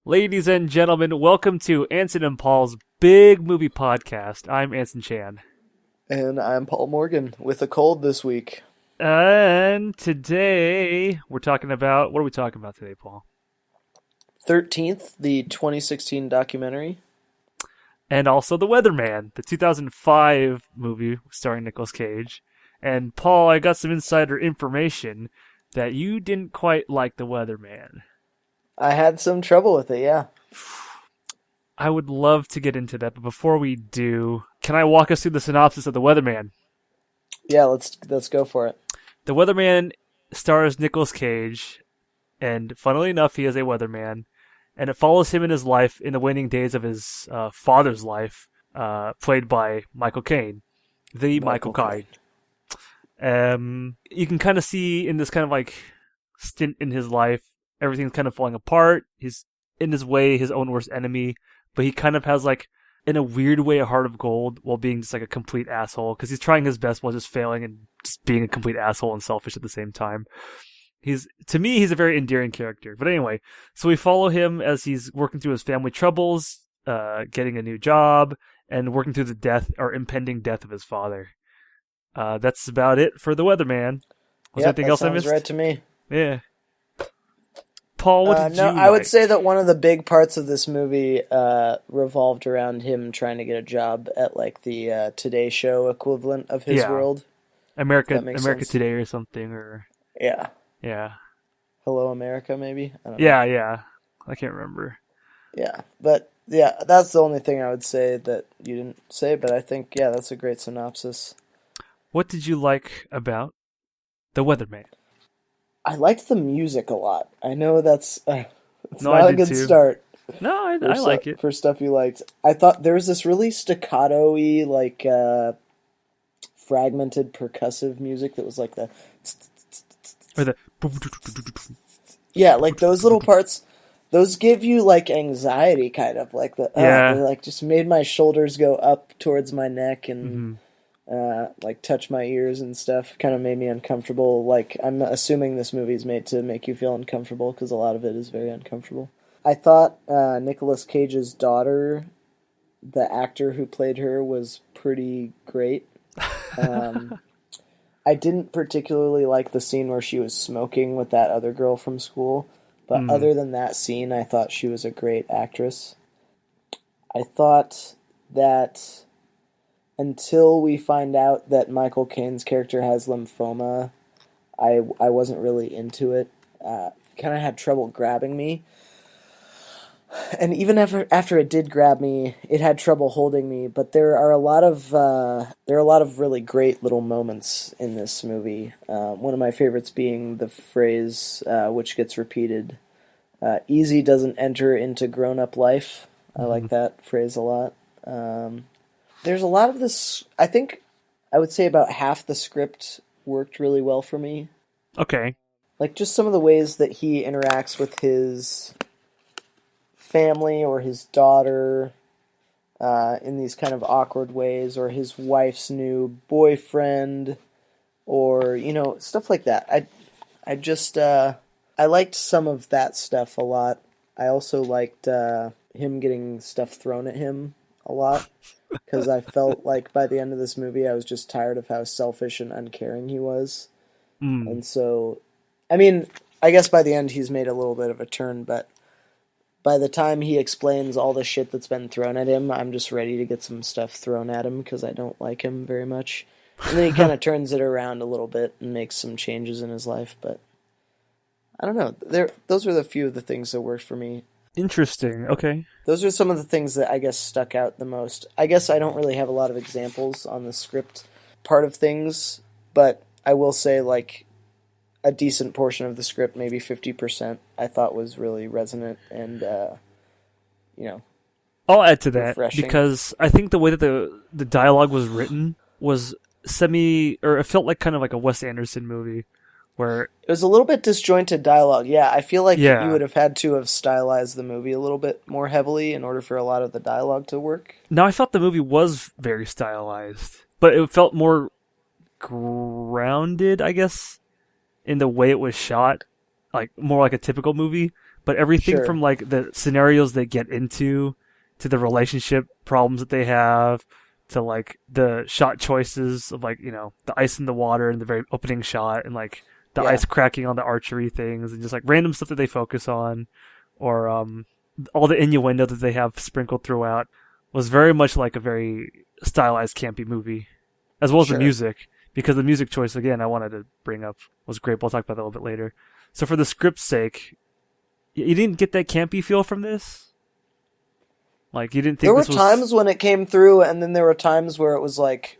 Ladies and gentlemen, welcome to Anson and Paul's Big Movie Podcast. I'm Anson Chan. And I'm Paul Morgan with a cold this week. And today we're talking about, what are we talking about today, Paul? 13th, the 2016 documentary. And also The Weatherman, the 2005 movie starring Nicolas Cage. And Paul, I got some insider information that you didn't quite like The Weatherman. I had some trouble with it, yeah. I would love to get into that, but before we do, can I walk us through the synopsis of The Weatherman? Yeah, let's go for it. The Weatherman stars Nicolas Cage, and funnily enough, he is a weatherman, and it follows him in his life in the waning days of his father's life, played by Michael Caine, the Michael Caine. You can kind of see in this kind of like stint in his life, everything's kind of falling apart. He's in his way his own worst enemy, but he kind of has like, in a weird way, a heart of gold while being just like a complete asshole, because he's trying his best while just failing and just being a complete asshole and selfish at the same time. To me, he's a very endearing character. But anyway, so we follow him as he's working through his family troubles, getting a new job, and working through the death or impending death of his father. That's about it for The Weatherman. Was there anything else I missed? Sounds right to me. Yeah. Paul, what did you like? I would say that one of the big parts of this movie revolved around him trying to get a job at like the Today Show equivalent of his world. America Today or something, or yeah. Hello America, maybe. I don't know. Yeah. I can't remember. Yeah, but yeah, that's the only thing I would say that you didn't say. But I think that's a great synopsis. What did you like about The Weatherman? I liked the music a lot. I know that's it's No, not I a did good too. start. No, I like it. For stuff you liked. I thought there was this really staccato-y, like, fragmented percussive music that was like the... Or the... Yeah, like those little parts, those give you, like, anxiety, kind of. Like, they, like, just made my shoulders go up towards my neck and... like touch my ears and stuff, kind of made me uncomfortable. Like, I'm assuming this movie's made to make you feel uncomfortable, because a lot of it is very uncomfortable. I thought Nicolas Cage's daughter, the actor who played her, was pretty great. I didn't particularly like the scene where she was smoking with that other girl from school, but other than that scene, I thought she was a great actress. I thought that... until we find out that Michael Caine's character has lymphoma, I wasn't really into it. Kind of had trouble grabbing me. And even after it did grab me, it had trouble holding me. But there are a lot of really great little moments in this movie. One of my favorites being the phrase which gets repeated: "Easy doesn't enter into grown-up life." I like that phrase a lot. There's a lot of this. I think I would say about half the script worked really well for me. Okay. Like just some of the ways that he interacts with his family or his daughter in these kind of awkward ways, or his wife's new boyfriend, or stuff like that. I liked some of that stuff a lot. I also liked him getting stuff thrown at him a lot. Because I felt like by the end of this movie, I was just tired of how selfish and uncaring he was. And so, I mean, I guess by the end he's made a little bit of a turn, but by the time he explains all the shit that's been thrown at him, I'm just ready to get some stuff thrown at him because I don't like him very much. And then he kind of turns it around a little bit and makes some changes in his life, but I don't know. Those were the few of the things that worked for me. Interesting. Okay. Those are some of the things that I guess stuck out the most. I guess I don't really have a lot of examples on the script part of things, but I will say like a decent portion of the script, maybe 50%, I thought was really resonant and, I'll add to that refreshing. Because I think the way that the dialogue was written was it felt like kind of like a Wes Anderson movie. Where it was a little bit disjointed dialogue. Yeah, I feel like you would have had to have stylized the movie a little bit more heavily in order for a lot of the dialogue to work. No, I felt the movie was very stylized, but it felt more grounded, I guess, in the way it was shot, like more like a typical movie. but everything Sure. from like the scenarios they get into, to the relationship problems that they have, to like the shot choices of like, the ice in the water in the very opening shot, and like the Yeah. ice cracking on the archery things, and just like random stuff that they focus on, or all the innuendo that they have sprinkled throughout, was very much like a very stylized campy movie, as well as the Sure. music, because the music choice, again, I wanted to bring up, was great, but I'll talk about that a little bit later. So for the script's sake, you didn't get that campy feel from this? Like, you didn't think There were this was... times when it came through, and then there were times where it was like,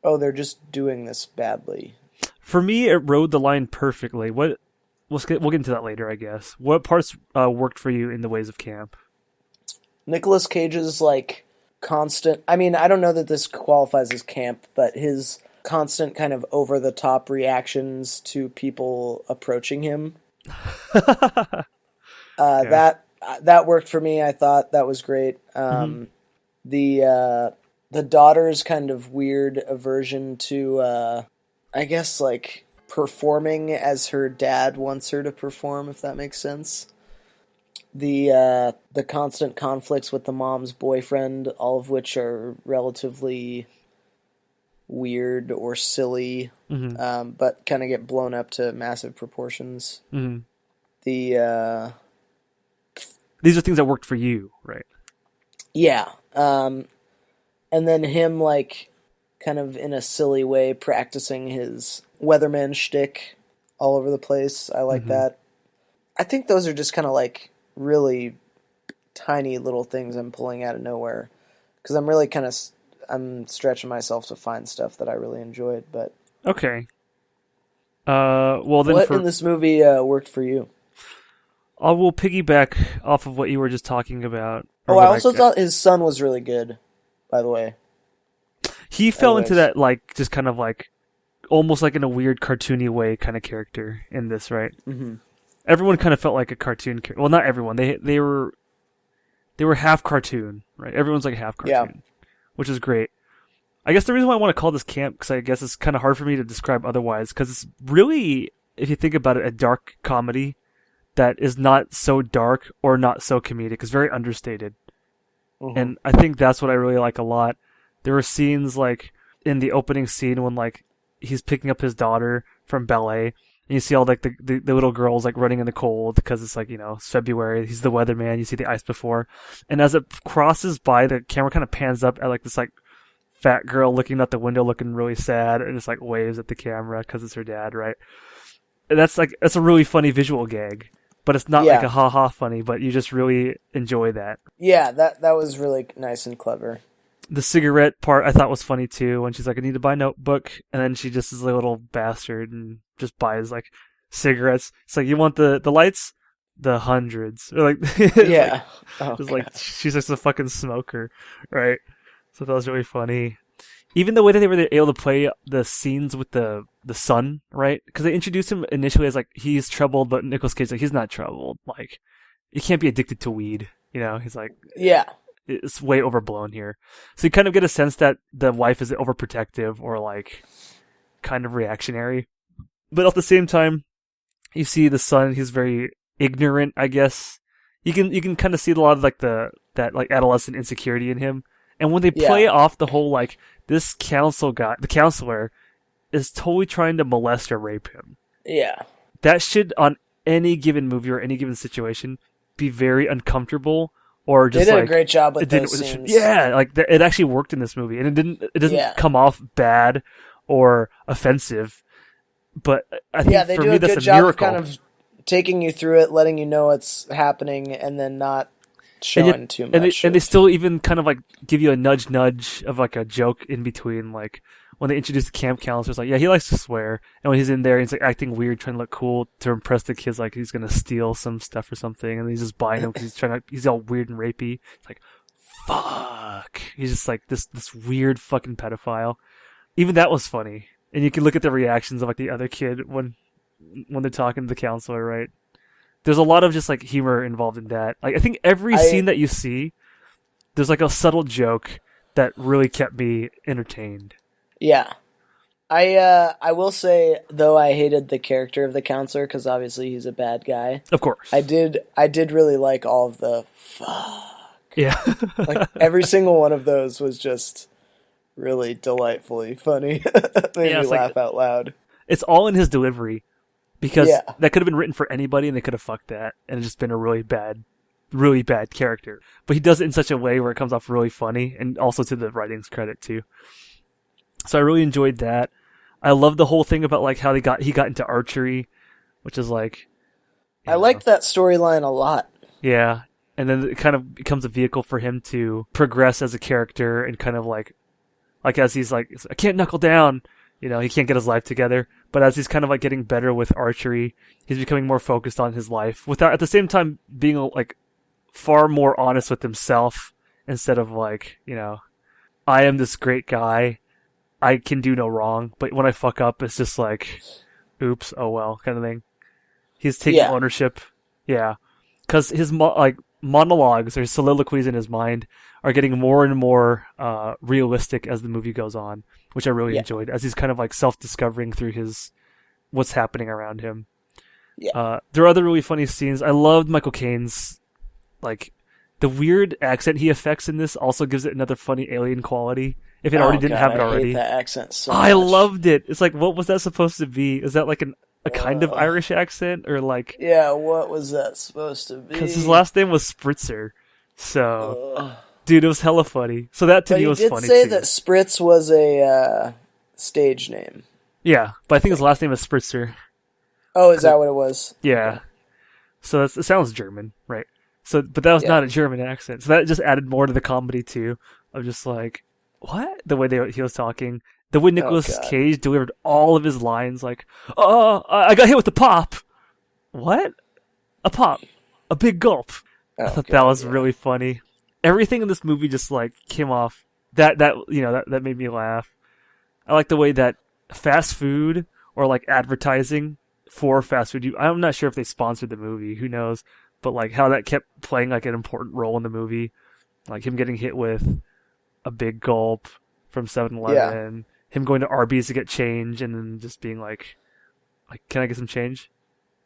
oh, they're just doing this badly. For me, it rode the line perfectly. We'll get into that later, I guess. What parts worked for you in the ways of camp? Nicolas Cage's like constant, I mean, I don't know that this qualifies as camp, but his constant kind of over the top reactions to people approaching him. Yeah. That worked for me. I thought that was great. The daughter's kind of weird aversion to I guess like performing as her dad wants her to perform, if that makes sense. The constant conflicts with the mom's boyfriend, all of which are relatively weird or silly, but kind of get blown up to massive proportions. The These are things that worked for you, right? yeah, and then him like kind of in a silly way practicing his weatherman shtick all over the place. I like that. I think those are just kind of like really tiny little things I'm pulling out of nowhere, because I'm really kind of I'm stretching myself to find stuff that I really enjoyed. But Okay. Well then, what in this movie worked for you? I will piggyback off of what you were just talking about. Oh, I also thought his son was really good, by the way. He fell into Anyways. that, like, just kind of like, almost like in a weird cartoony way kind of character in this, right? Mm-hmm. Everyone kind of felt like a cartoon character. Well, not everyone. They were half cartoon, right? Everyone's like half cartoon, which is great. I guess the reason why I want to call this camp, because I guess it's kind of hard for me to describe otherwise, because it's really, if you think about it, a dark comedy that is not so dark or not so comedic. It's very understated. And I think that's what I really like a lot. There were scenes like in the opening scene when like he's picking up his daughter from ballet, and you see all like the little girls like running in the cold because it's like, it's February. He's the weatherman. You see the ice before, and as it crosses by, the camera kind of pans up at like this like fat girl looking out the window, looking really sad, and just like waves at the camera because it's her dad, right? And that's a really funny visual gag. But it's not like a ha-ha funny, but you just really enjoy that. Yeah, that was really nice and clever. The cigarette part I thought was funny too, when she's like, I need to buy a notebook, and then she just is a little bastard and just buys like cigarettes. It's like, you want the lights? The hundreds. Or like, Yeah. Like she's just a fucking smoker, right? So that was really funny. Even the way that they were able to play the scenes with the son, right? Because they introduced him initially as like, he's troubled, but Nicolas Cage like, he's not troubled. Like, you can't be addicted to weed, He's like, yeah, it's way overblown here. So you kind of get a sense that the wife is overprotective or like kind of reactionary, but at the same time, you see the son, he's very ignorant, I guess. You can kind of see a lot of like that like adolescent insecurity in him. And when they play off the whole, like, this the counselor, is totally trying to molest or rape him. Yeah. That should, on any given movie or any given situation, be very uncomfortable, or just they did like... a great job with those scenes. Yeah, like, it actually worked in this movie, and it doesn't come off bad or offensive, but I think they for do me a that's good a job miracle. of kind of taking you through it, letting you know what's happening, and then not showing too much. And they still even kind of like give you a nudge of like a joke in between, like when they introduce the camp counselor, it's like, yeah, he likes to swear, and when he's in there, he's like acting weird, trying to look cool to impress the kids, like he's gonna steal some stuff or something, and he's just buying them because he's all weird and rapey. It's like, fuck, he's just like this weird fucking pedophile. Even that was funny, and you can look at the reactions of like the other kid when they're talking to the counselor, right? There's a lot of just like humor involved in that. Like, I think every scene that you see, there's like a subtle joke that really kept me entertained. Yeah. I will say, though, I hated the character of the counselor because obviously he's a bad guy. Of course. I did really like all of the fuck. Yeah. Like every single one of those was just really delightfully funny. Made me laugh out loud. It's all in his delivery because Yeah. that could have been written for anybody and they could have fucked that and it's just been a really bad character. But he does it in such a way where it comes off really funny and also to the writing's credit too. So I really enjoyed that. I love the whole thing about like how he got into archery, which is like I liked that storyline a lot. Yeah. And then it kind of becomes a vehicle for him to progress as a character and kind of like as he's like, I can't knuckle down, he can't get his life together. But as he's kind of like getting better with archery, he's becoming more focused on his life without at the same time being like far more honest with himself instead of like, I am this great guy. I can do no wrong. But when I fuck up, it's just like, oops, oh well, kind of thing. He's taking ownership. Yeah. Because his monologues or soliloquies in his mind are getting more and more realistic as the movie goes on, which I really enjoyed as he's kind of like self-discovering through what's happening around him. Yeah. There are other really funny scenes. I loved Michael Caine's like the weird accent he affects in this also gives it another funny alien quality. If it already didn't have it already. I hate that accent so I much. loved it. It's like, what was that supposed to be? Is that like a kind of Irish accent or like? Yeah, what was that supposed to be? Because his last name was Spritzer, so dude, it was hella funny. So that to me was funny too. But he did say that Spritz was a stage name. Yeah, but I think his last name is Spritzer. Oh, is that what it was? Yeah. So it sounds German, right? So, but that was not a German accent. So that just added more to the comedy too. Of just like, what? The way he was talking. The way Nicolas Cage delivered all of his lines, like, "Oh, I got hit with the pop." What? A pop? A big gulp? I thought that was really funny. Everything in this movie just like came off. That made me laugh. I like the way that fast food or like advertising for fast food. I'm not sure if they sponsored the movie. Who knows? But like how that kept playing like an important role in the movie, like him getting hit with a big gulp from 7-Eleven, him going to Arby's to get change, and then just being like, can I get some change?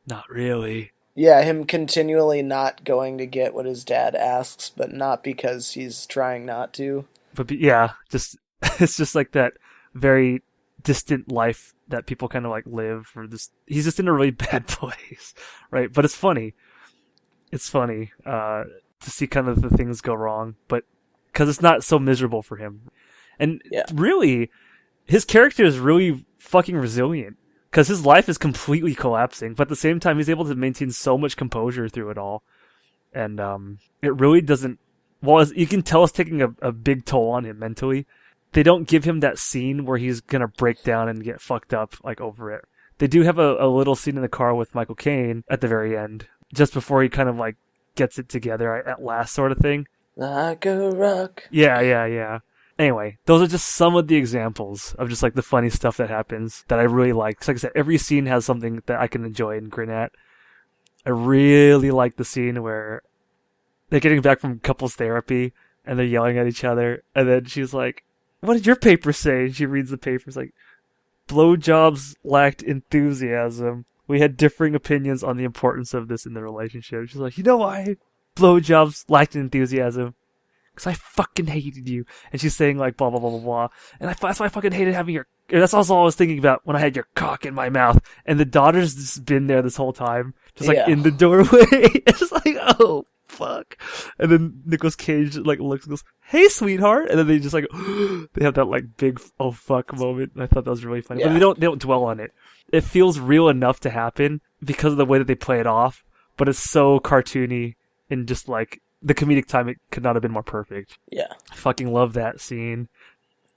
Not really. Yeah, him continually not going to get what his dad asks, but not because he's trying not to. But just it's just like that very distant life that people kind of like live, or this. He's just in a really bad place, right? But it's funny. It's funny to see kind of the things go wrong, but because it's not so miserable for him. And really, his character is really fucking resilient because his life is completely collapsing, but at the same time, he's able to maintain so much composure through it all. And it really doesn't... Well, you can tell it's taking a big toll on him mentally. They don't give him that scene where he's going to break down and get fucked up like over it. They do have a little scene in the car with Michael Caine at the very end, just before he kind of like gets it together at last sort of thing. Like a rock. Yeah. Anyway, those are just some of the examples of just like the funny stuff that happens that I really like. 'Cause like I said, every scene has something that I can enjoy and grin at. I really like the scene where they're getting back from couples therapy and they're yelling at each other. And then she's like, "What did your paper say?" And she reads the paper. It's like, "Blowjobs lacked enthusiasm. We had differing opinions on the importance of this in the relationship." She's like, "You know why blowjobs lacked enthusiasm? Because I fucking hated you." And she's saying like blah blah blah blah blah. And that's why I fucking hated having your. That's also all I was thinking about when I had your cock in my mouth. And the daughter's just been there this whole time, just like in the doorway. It's like, oh fuck. And then Nicolas Cage like looks and goes, "Hey sweetheart," and then they just like they have that like big oh fuck moment. And I thought that was really funny. But they don't dwell on it. It feels real enough to happen because of the way that they play it off. But it's so cartoony and just like. The comedic timing could not have been more perfect. Yeah. I fucking love that scene.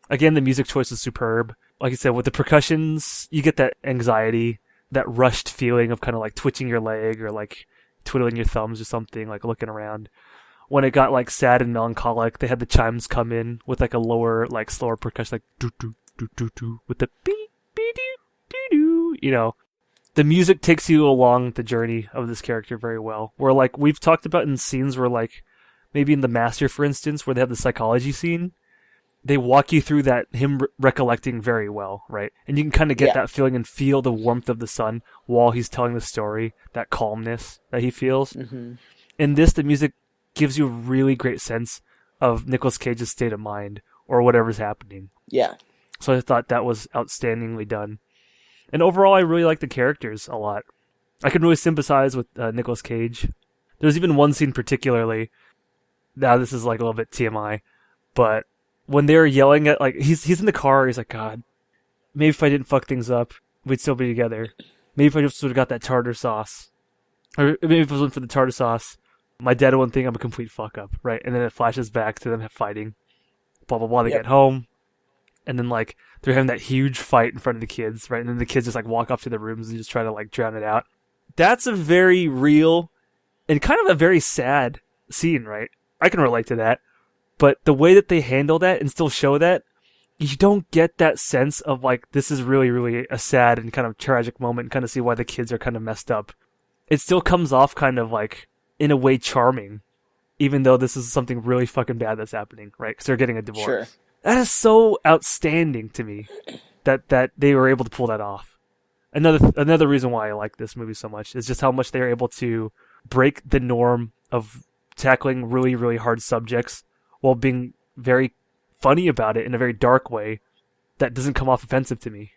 Again, the music choice is superb. Like I said, with the percussions, you get that anxiety, that rushed feeling of kind of like twitching your leg or like twiddling your thumbs or something, like looking around. When it got like sad and melancholic, they had the chimes come in with like a lower, like slower percussion, like doo doo doo doo doo, with the beep beep doo doo, you know. The music takes you along the journey of this character very well. Where, like, we've talked about in scenes where, like, maybe in The Master, for instance, where they have the psychology scene, they walk you through that him recollecting very well, right? And you can kind of get that feeling and feel the warmth of the sun while he's telling the story, that calmness that he feels. Mm-hmm. In this, the music gives you a really great sense of Nicolas Cage's state of mind or whatever's happening. Yeah. So I thought that was outstandingly done. And overall, I really like the characters a lot. I can really sympathize with Nicolas Cage. There's even one scene particularly. Now this is like a little bit TMI, but when they were yelling at, like, he's in the car, he's like, God, maybe if I didn't fuck things up, we'd still be together. Maybe if I just would have got that tartar sauce. Or maybe if it wasn't for the tartar sauce, my dad wouldn't think I'm a complete fuck up, right? And then it flashes back to them fighting. Blah, blah, blah. They get home. And then, like, they're having that huge fight in front of the kids, right? And then the kids just, like, walk off to their rooms and just try to, like, drown it out. That's a very real and kind of a very sad scene, right? I can relate to that. But the way that they handle that and still show that, you don't get that sense of, like, this is really, really a sad and kind of tragic moment and kind of see why the kids are kind of messed up. It still comes off kind of, like, in a way charming, even though this is something really fucking bad that's happening, right? Because they're getting a divorce. Sure. That is so outstanding to me that they were able to pull that off. Another reason why I like this movie so much is just how much they're able to break the norm of tackling really, really hard subjects while being very funny about it in a very dark way that doesn't come off offensive to me.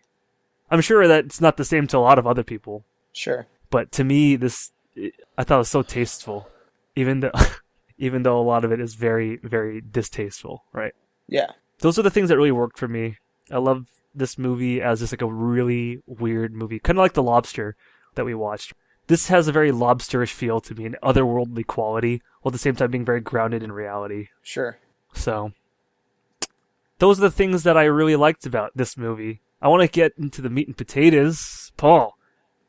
I'm sure that it's not the same to a lot of other people. Sure. But to me, I thought it was so tasteful, even though a lot of it is very, very distasteful, right? Yeah. Those are the things that really worked for me. I love this movie as just like a really weird movie, kind of like The Lobster that we watched. This has a very lobsterish feel to me, an otherworldly quality, while at the same time being very grounded in reality. Sure. So, those are the things that I really liked about this movie. I want to get into the meat and potatoes. Paul,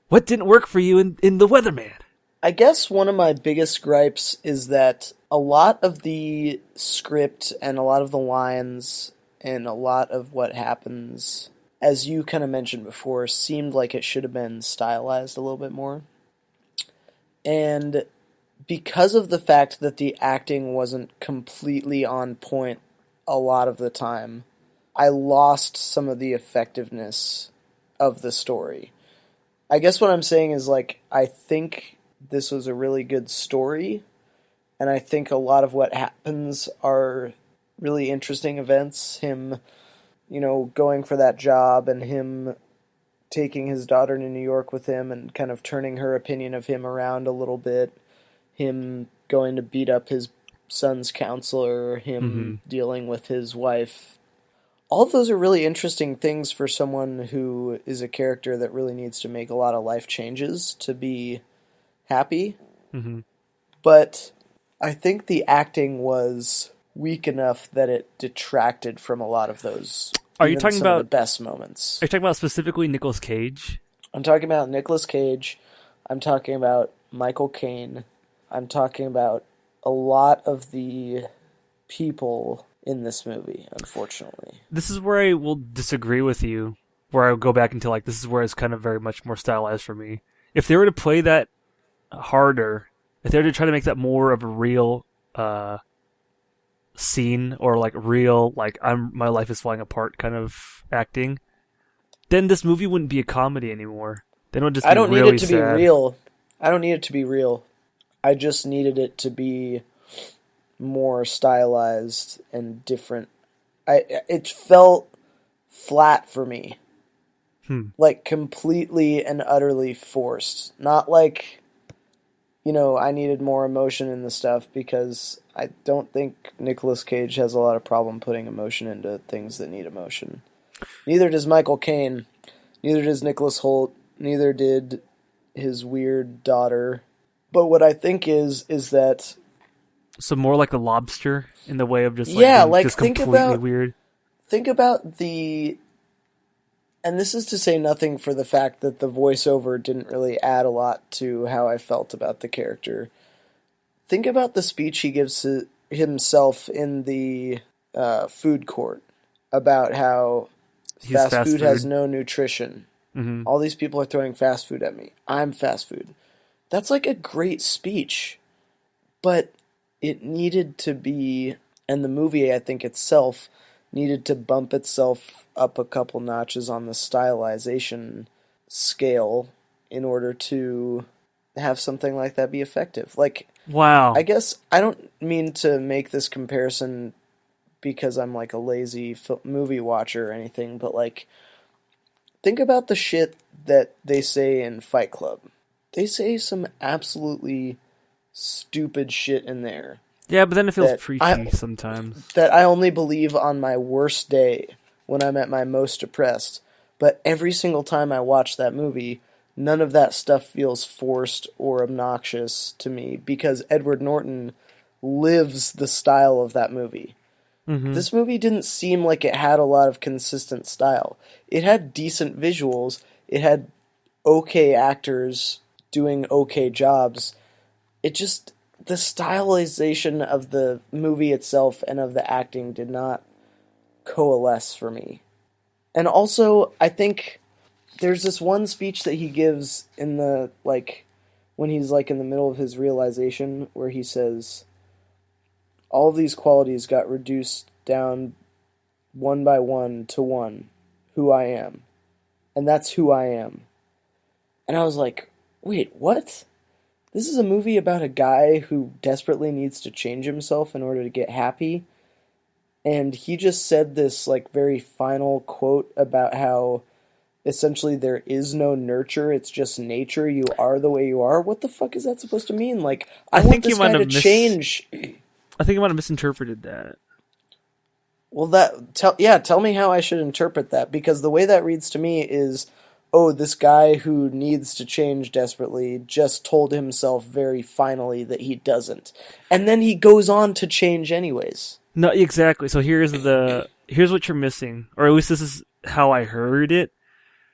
what didn't work for you in The Weatherman? I guess one of my biggest gripes is that a lot of the script and a lot of the lines and a lot of what happens, as you kind of mentioned before, seemed like it should have been stylized a little bit more. And because of the fact that the acting wasn't completely on point a lot of the time, I lost some of the effectiveness of the story. I guess what I'm saying is, like, I think this was a really good story, and I think a lot of what happens are really interesting events. Him, going for that job, and him taking his daughter to New York with him and kind of turning her opinion of him around a little bit. Him going to beat up his son's counselor, him dealing with his wife. All of those are really interesting things for someone who is a character that really needs to make a lot of life changes to be happy. Mm-hmm. But I think the acting was weak enough that it detracted from a lot of those. Are you talking about the best moments? Are you talking about specifically Nicolas Cage? I'm talking about Nicolas Cage. I'm talking about Michael Caine. I'm talking about a lot of the people in this movie, unfortunately. This is where I will disagree with you, where I will go back into, like, this is where it's kind of very much more stylized for me. If they were to play that harder, if they were to try to make that more of a real scene, or like real, like, my life is falling apart kind of acting, then this movie wouldn't be a comedy anymore. Then it would just be I don't really need it to sad. be real. I don't need it to be real. I just needed it to be more stylized and different. It felt flat for me. Like completely and utterly forced. Not like, I needed more emotion in the stuff, because I don't think Nicolas Cage has a lot of problem putting emotion into things that need emotion. Neither does Michael Caine. Neither does Nicholas Hoult. Neither did his weird daughter. But what I think is that... So more like The Lobster, in the way of just, like, yeah, being like, just think completely about, weird. Think about the... And this is to say nothing for the fact that the voiceover didn't really add a lot to how I felt about the character. Think about the speech he gives himself in the food court about how fast food has no nutrition. Mm-hmm. All these people are throwing fast food at me. I'm fast food. That's like a great speech. But it needed to be, and the movie, I think itself, needed to bump itself up a couple notches on the stylization scale in order to have something like that be effective. Like, Wow. I guess I don't mean to make this comparison because I'm like a lazy movie watcher or anything, but like, think about the shit that they say in Fight Club. They say some absolutely stupid shit in there. Yeah, but then it feels preachy sometimes. That I only believe on my worst day when I'm at my most depressed. But every single time I watch that movie, none of that stuff feels forced or obnoxious to me because Edward Norton lives the style of that movie. Mm-hmm. This movie didn't seem like it had a lot of consistent style. It had decent visuals. It had okay actors doing okay jobs. It just, the stylization of the movie itself and of the acting did not coalesce for me. And also, I think there's this one speech that he gives in the, like, when he's like in the middle of his realization where he says, all of these qualities got reduced down one by one to one, who I am. And that's who I am. And I was like, wait, what? This is a movie about a guy who desperately needs to change himself in order to get happy. And he just said this like very final quote about how essentially there is no nurture, it's just nature, you are the way you are. What the fuck is that supposed to mean? Like, I want this guy to change. I think you might have misinterpreted that. Well, tell me how I should interpret that, because the way that reads to me is, oh, this guy who needs to change desperately just told himself very finally that he doesn't. And then he goes on to change anyways. No, exactly. So here's what you're missing, or at least this is how I heard it.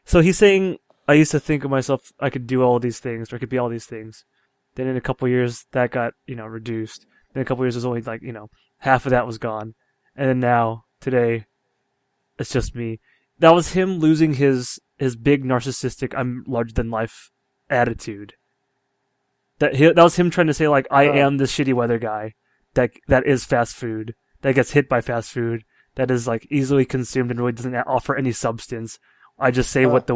So he's saying, I used to think of myself, I could do all these things, or I could be all these things. Then in a couple of years, that got, reduced. Then a couple of years, it was only like, half of that was gone. And then now, today, it's just me. That was him losing his big narcissistic, I'm larger than life attitude. That was him trying to say, like, I am this shitty weather guy that is fast food, that gets hit by fast food, that is like easily consumed and really doesn't offer any substance. I just say what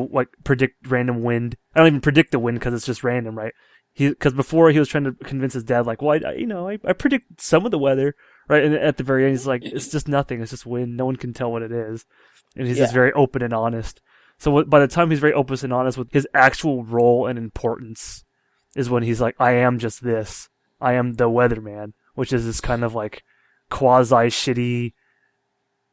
predict random wind. I don't even predict the wind because it's just random, right? Because before he was trying to convince his dad, like, well, I predict some of the weather, right? And at the very end, he's like, it's just nothing. It's just wind. No one can tell what it is. And he's just very open and honest. So by the time he's very open and honest with his actual role and importance is when he's like, I am just this. I am the weatherman, which is this kind of like quasi-shitty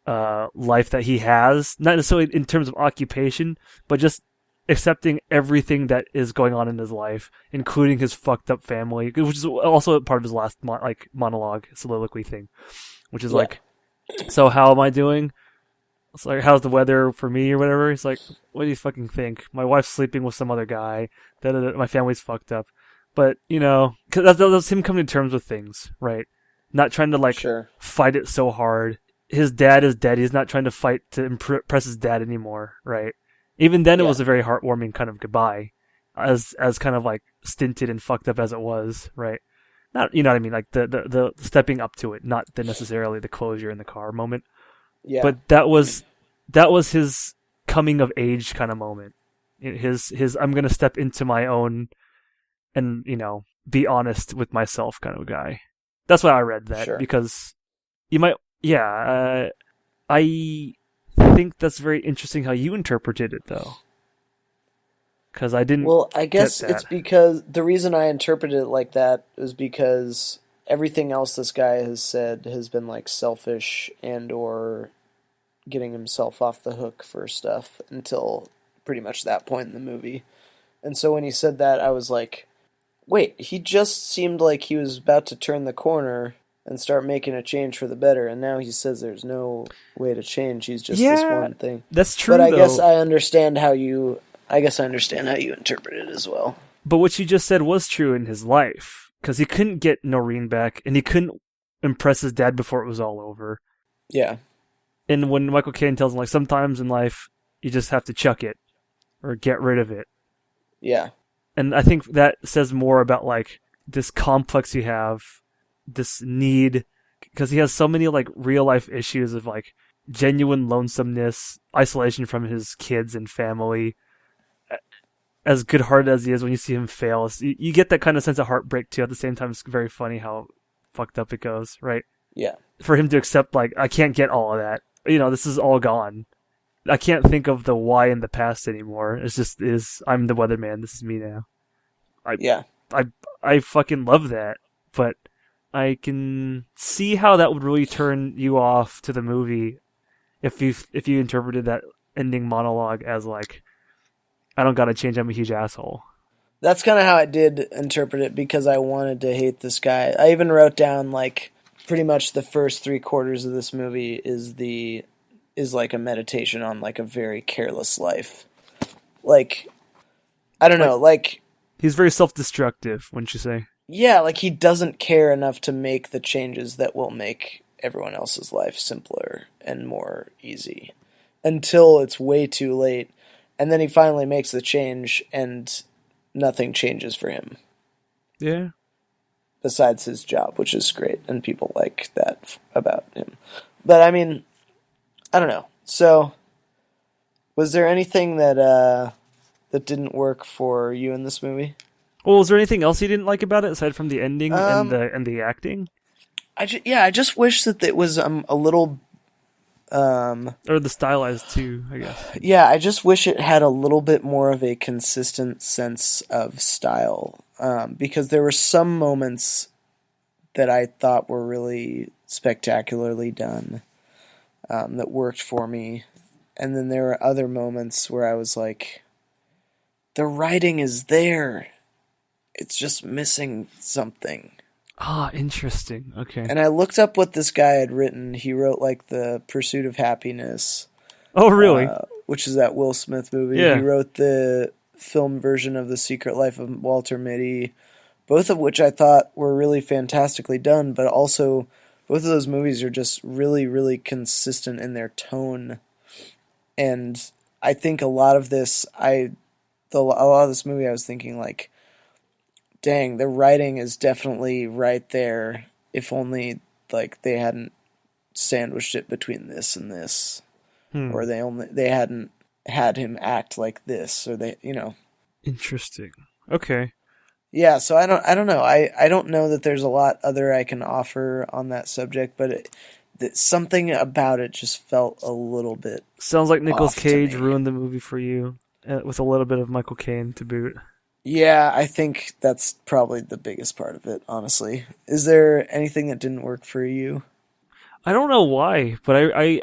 life that he has. Not necessarily in terms of occupation, but just accepting everything that is going on in his life, including his fucked up family, which is also part of his last monologue, soliloquy thing, which is like, so how am I doing? It's like, how's the weather for me or whatever? He's like, what do you fucking think? My wife's sleeping with some other guy. My family's fucked up. But, cause that's him coming to terms with things, right? Not trying to fight it so hard. His dad is dead. He's not trying to fight to impress his dad anymore, right? Even then, it was a very heartwarming kind of goodbye, as kind of like stinted and fucked up as it was, right? Not, you know what I mean? Like the stepping up to it, not necessarily the closure in the car moment. Yeah. But that was his coming of age kind of moment. His I'm gonna step into my own and be honest with myself kind of guy. That's why I read that because you might I think that's very interesting how you interpreted it though. Because I didn't. Well, I guess it's because the reason I interpreted it like that is because everything else this guy has said has been like selfish and or getting himself off the hook for stuff until pretty much that point in the movie. And so when he said that, I was like, wait, he just seemed like he was about to turn the corner and start making a change for the better, and now he says there's no way to change. He's just this one thing. That's true. But I guess I understand how you interpret it as well. But what you just said was true in his life, because he couldn't get Noreen back, and he couldn't impress his dad before it was all over. Yeah. And when Michael Caine tells him, like, sometimes in life you just have to chuck it or get rid of it. Yeah. And I think that says more about like this complex you have, this need, because he has so many like real life issues of like genuine lonesomeness, isolation from his kids and family. As good-hearted as he is, when you see him fail, you get that kind of sense of heartbreak too. At the same time, it's very funny how fucked up it goes, right? Yeah. For him to accept, like, I can't get all of that. This is all gone. I can't think of the why in the past anymore. It's just I'm the weatherman. This is me now. I fucking love that, but I can see how that would really turn you off to the movie if you interpreted that ending monologue as like, I don't gotta change, I'm a huge asshole. That's kind of how I did interpret it, because I wanted to hate this guy. I even wrote down, like, pretty much the first 3/4 of this movie is like a meditation on, like, a very careless life. Like, I don't know, like... He's very self-destructive, wouldn't you say? Yeah, like, he doesn't care enough to make the changes that will make everyone else's life simpler and more easy. Until it's way too late. And then he finally makes the change, and nothing changes for him. Yeah. Besides his job, which is great, and people like that about him. But, I mean, I don't know. So, was there anything that didn't work for you in this movie? Well, was there anything else you didn't like about it, aside from the ending and the acting? I just wish that it was a little... or the stylized too, I guess. Yeah, I just wish it had a little bit more of a consistent sense of style. Because there were some moments that I thought were really spectacularly done, that worked for me. And then there were other moments where I was like, the writing is there. It's just missing something. Ah, interesting. Okay. And I looked up what this guy had written. He wrote, like, The Pursuit of Happiness. Oh, really? Which is that Will Smith movie. Yeah. He wrote the film version of The Secret Life of Walter Mitty, both of which I thought were really fantastically done, but also both of those movies are just really, really consistent in their tone. And I think a lot of this movie I was thinking, like, dang, the writing is definitely right there. If only, like, they hadn't sandwiched it between this and this, or they hadn't had him act like this, or they. Interesting. Okay. Yeah, so I don't know. I don't know that there's a lot other I can offer on that subject, but something about it just felt a little bit. Sounds like Nicolas Cage me. ruined the movie for you, with a little bit of Michael Caine to boot. Yeah, I think that's probably the biggest part of it, honestly. Is there anything that didn't work for you? I don't know why, but I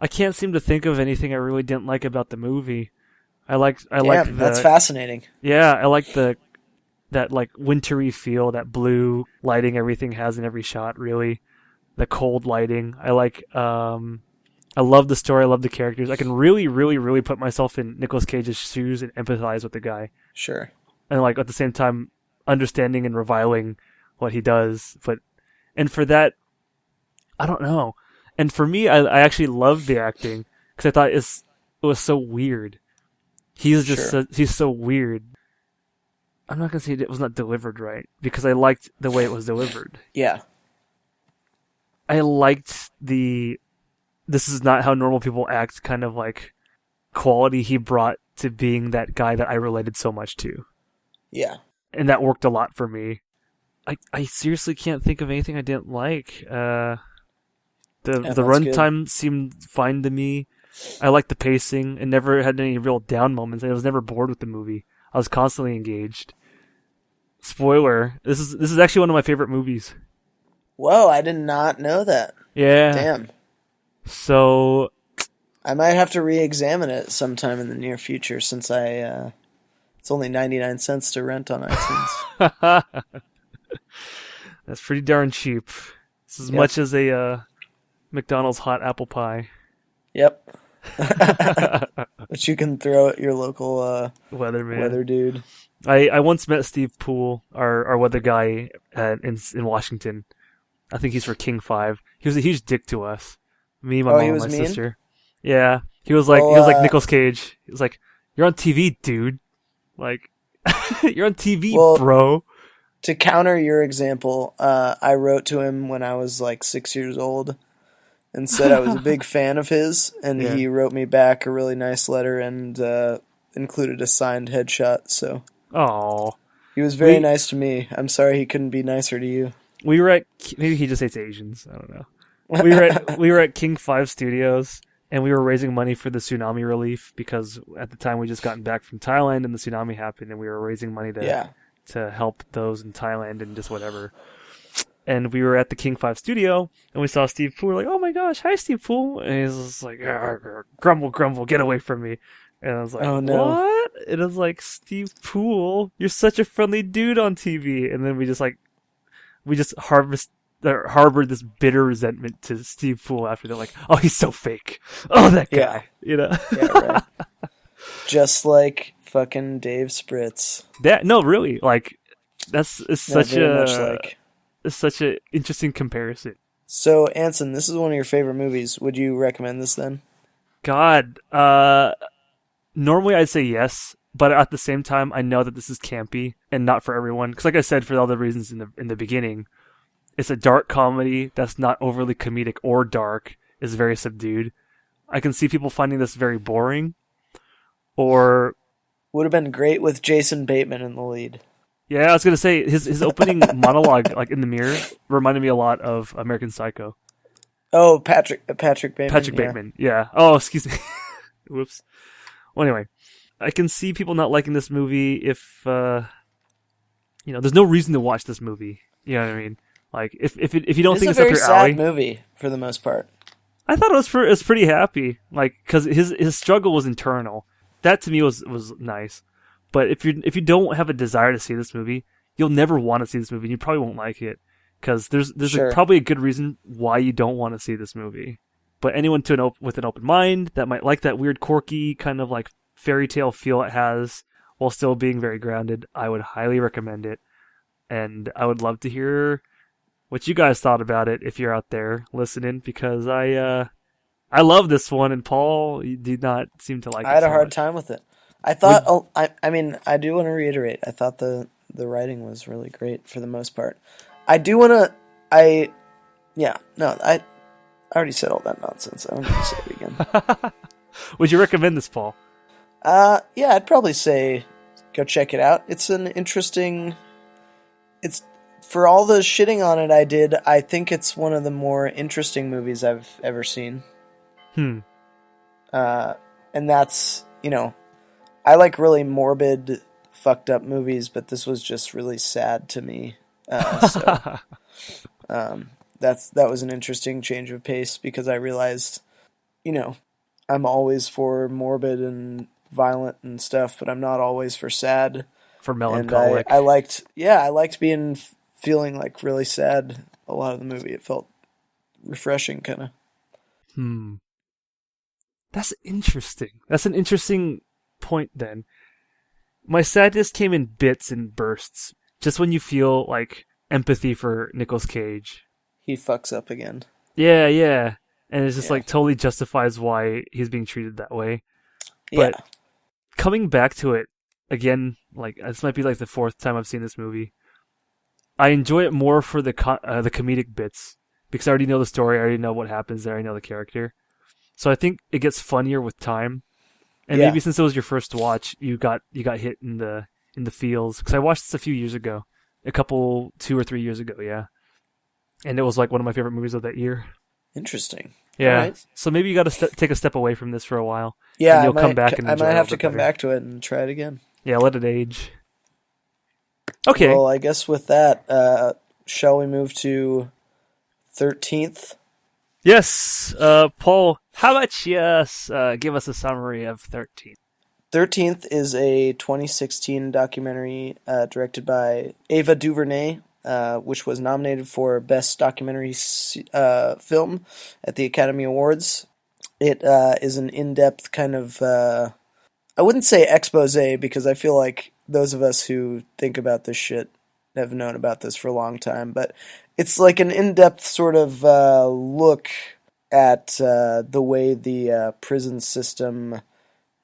can't seem to think of anything I really didn't like about the movie. That's fascinating. Yeah, I like that like wintry feel, that blue lighting everything has in every shot, really. The cold lighting. I love the story, I love the characters. I can really, really, really put myself in Nicolas Cage's shoes and empathize with the guy. Sure. And like at the same time understanding and reviling what he does. And for that, I don't know. And for me, I actually loved the acting because I thought it was so weird. He's so weird. I'm not gonna say it was not delivered right because I liked the way it was delivered. Yeah. I liked this is not how normal people act kind of like quality he brought to being that guy that I related so much to. Yeah. And that worked a lot for me. I seriously can't think of anything I didn't like. The runtime seemed fine to me. I liked the pacing. It never had any real down moments. I was never bored with the movie. I was constantly engaged. Spoiler: this is actually one of my favorite movies. Whoa, I did not know that. Yeah. Damn. So I might have to re-examine it sometime in the near future, since it's only 99 cents to rent on iTunes. That's pretty darn cheap. It's as much as a McDonald's hot apple pie. Yep. Which you can throw at your local weather dude. I once met Steve Poole, our weather guy in Washington. I think he's for King 5. He was a huge dick to us. Me, my mom, and my sister. Yeah. He was like Nicolas Cage. He was like, "You're on TV, dude. Like, you're on TV, bro." To counter your example, I wrote to him when I was like 6 years old, and said I was a big fan of his, and Yeah. he wrote me back a really nice letter and included a signed headshot. So Oh, he was very we nice to me. I'm sorry he couldn't be nicer to you. we were at maybe he just hates Asians. I don't know. We were at King 5 Studios, and we were raising money for the tsunami relief because at the time we just gotten back from Thailand and the tsunami happened, and we were raising money Yeah. to help those in Thailand and just whatever. And we were at the King 5 studio, and we saw Steve Poole. We're like, oh my gosh, hi Steve Poole. And he's just like, "Arr, arr, grumble, grumble, get away from me. And I was like, Oh, no. what? And I was like, Steve Poole, you're such a friendly dude on TV. And then we just harbored this bitter resentment to Steve Poole after they're like, oh, he's so fake. Oh, that guy. Yeah. You know? Yeah, right. Just like fucking Dave Spritz. No, really. Like, it's such very much like. it's such an interesting comparison. So, Anson, this is one of your favorite movies. Would you recommend this then? God, normally I'd say yes, but at the same time, I know that this is campy and not for everyone. Because, like I said, for all the reasons in the beginning, it's a dark comedy that's not overly comedic or dark. It's very subdued. I can see people finding this very boring, or Would have been great with Jason Bateman in the lead. yeah, I was gonna say his opening monologue, like in the mirror, reminded me a lot of American Psycho. Oh, Patrick Bateman. Patrick Bateman, yeah. Oh, excuse me. Whoops. Well, anyway, I can see people not liking this movie if there's no reason to watch this movie. You know what I mean? Like if you don't think it's up your alley. It's a very sad movie for the most part. I thought it was pretty happy, like because his struggle was internal. That to me was nice. But if you don't have a desire to see this movie, you'll never want to see this movie. And you probably won't like it because there's Sure. probably a good reason why you don't want to see this movie. But anyone with an open mind that might like that weird, quirky kind of like fairy tale feel it has, while still being very grounded, I would highly recommend it. And I would love to hear what you guys thought about it if you're out there listening, because I love this one, and Paul, you did not seem to like it. I had a so hard much. time with it. I thought. I mean, I do want to reiterate. I thought the writing was really great for the most part. I do want to. I already said all that nonsense. I don't need to say it again. Would you recommend this, Paul? Yeah, I'd probably say go check it out. It's an interesting. It's for all the shitting on it I think it's one of the more interesting movies I've ever seen. Hmm. And that's, I like really morbid, fucked up movies, but this was just really sad to me. That was an interesting change of pace because I realized, I'm always for morbid and violent and stuff, but I'm not always for sad. For melancholic. And I liked feeling like really sad a lot of the movie. It felt refreshing, kind of. That's interesting. That's an interesting point then. My sadness came in bits and bursts. Just when you feel like empathy for Nicolas Cage. He fucks up again. Yeah. And it's just like totally justifies why he's being treated that way. But coming back to it again, like this might be like the fourth time I've seen this movie. I enjoy it more for the comedic bits because I already know the story. I already know what happens there. I already know the character. So I think it gets funnier with time. And maybe since it was your first watch, you got hit in the feels. Because I watched this a few years ago, 2 or 3 years ago, yeah. And it was like one of my favorite movies of that year. Interesting. Yeah. Right. So maybe you got to take a step away from this for a while. Yeah, and you'll come back and I enjoy might it have a to bit come better. back to it and try it again. Yeah, let it age. Okay. Well, I guess with that, shall we move to 13th? Yes, Paul, how about you give us a summary of 13? 13th is a 2016 documentary directed by Ava DuVernay, which was nominated for Best Documentary Film at the Academy Awards. It is an in-depth kind of, I wouldn't say expose, because I feel like those of us who think about this shit have known about this for a long time, but it's like an in-depth sort of look at the way the prison system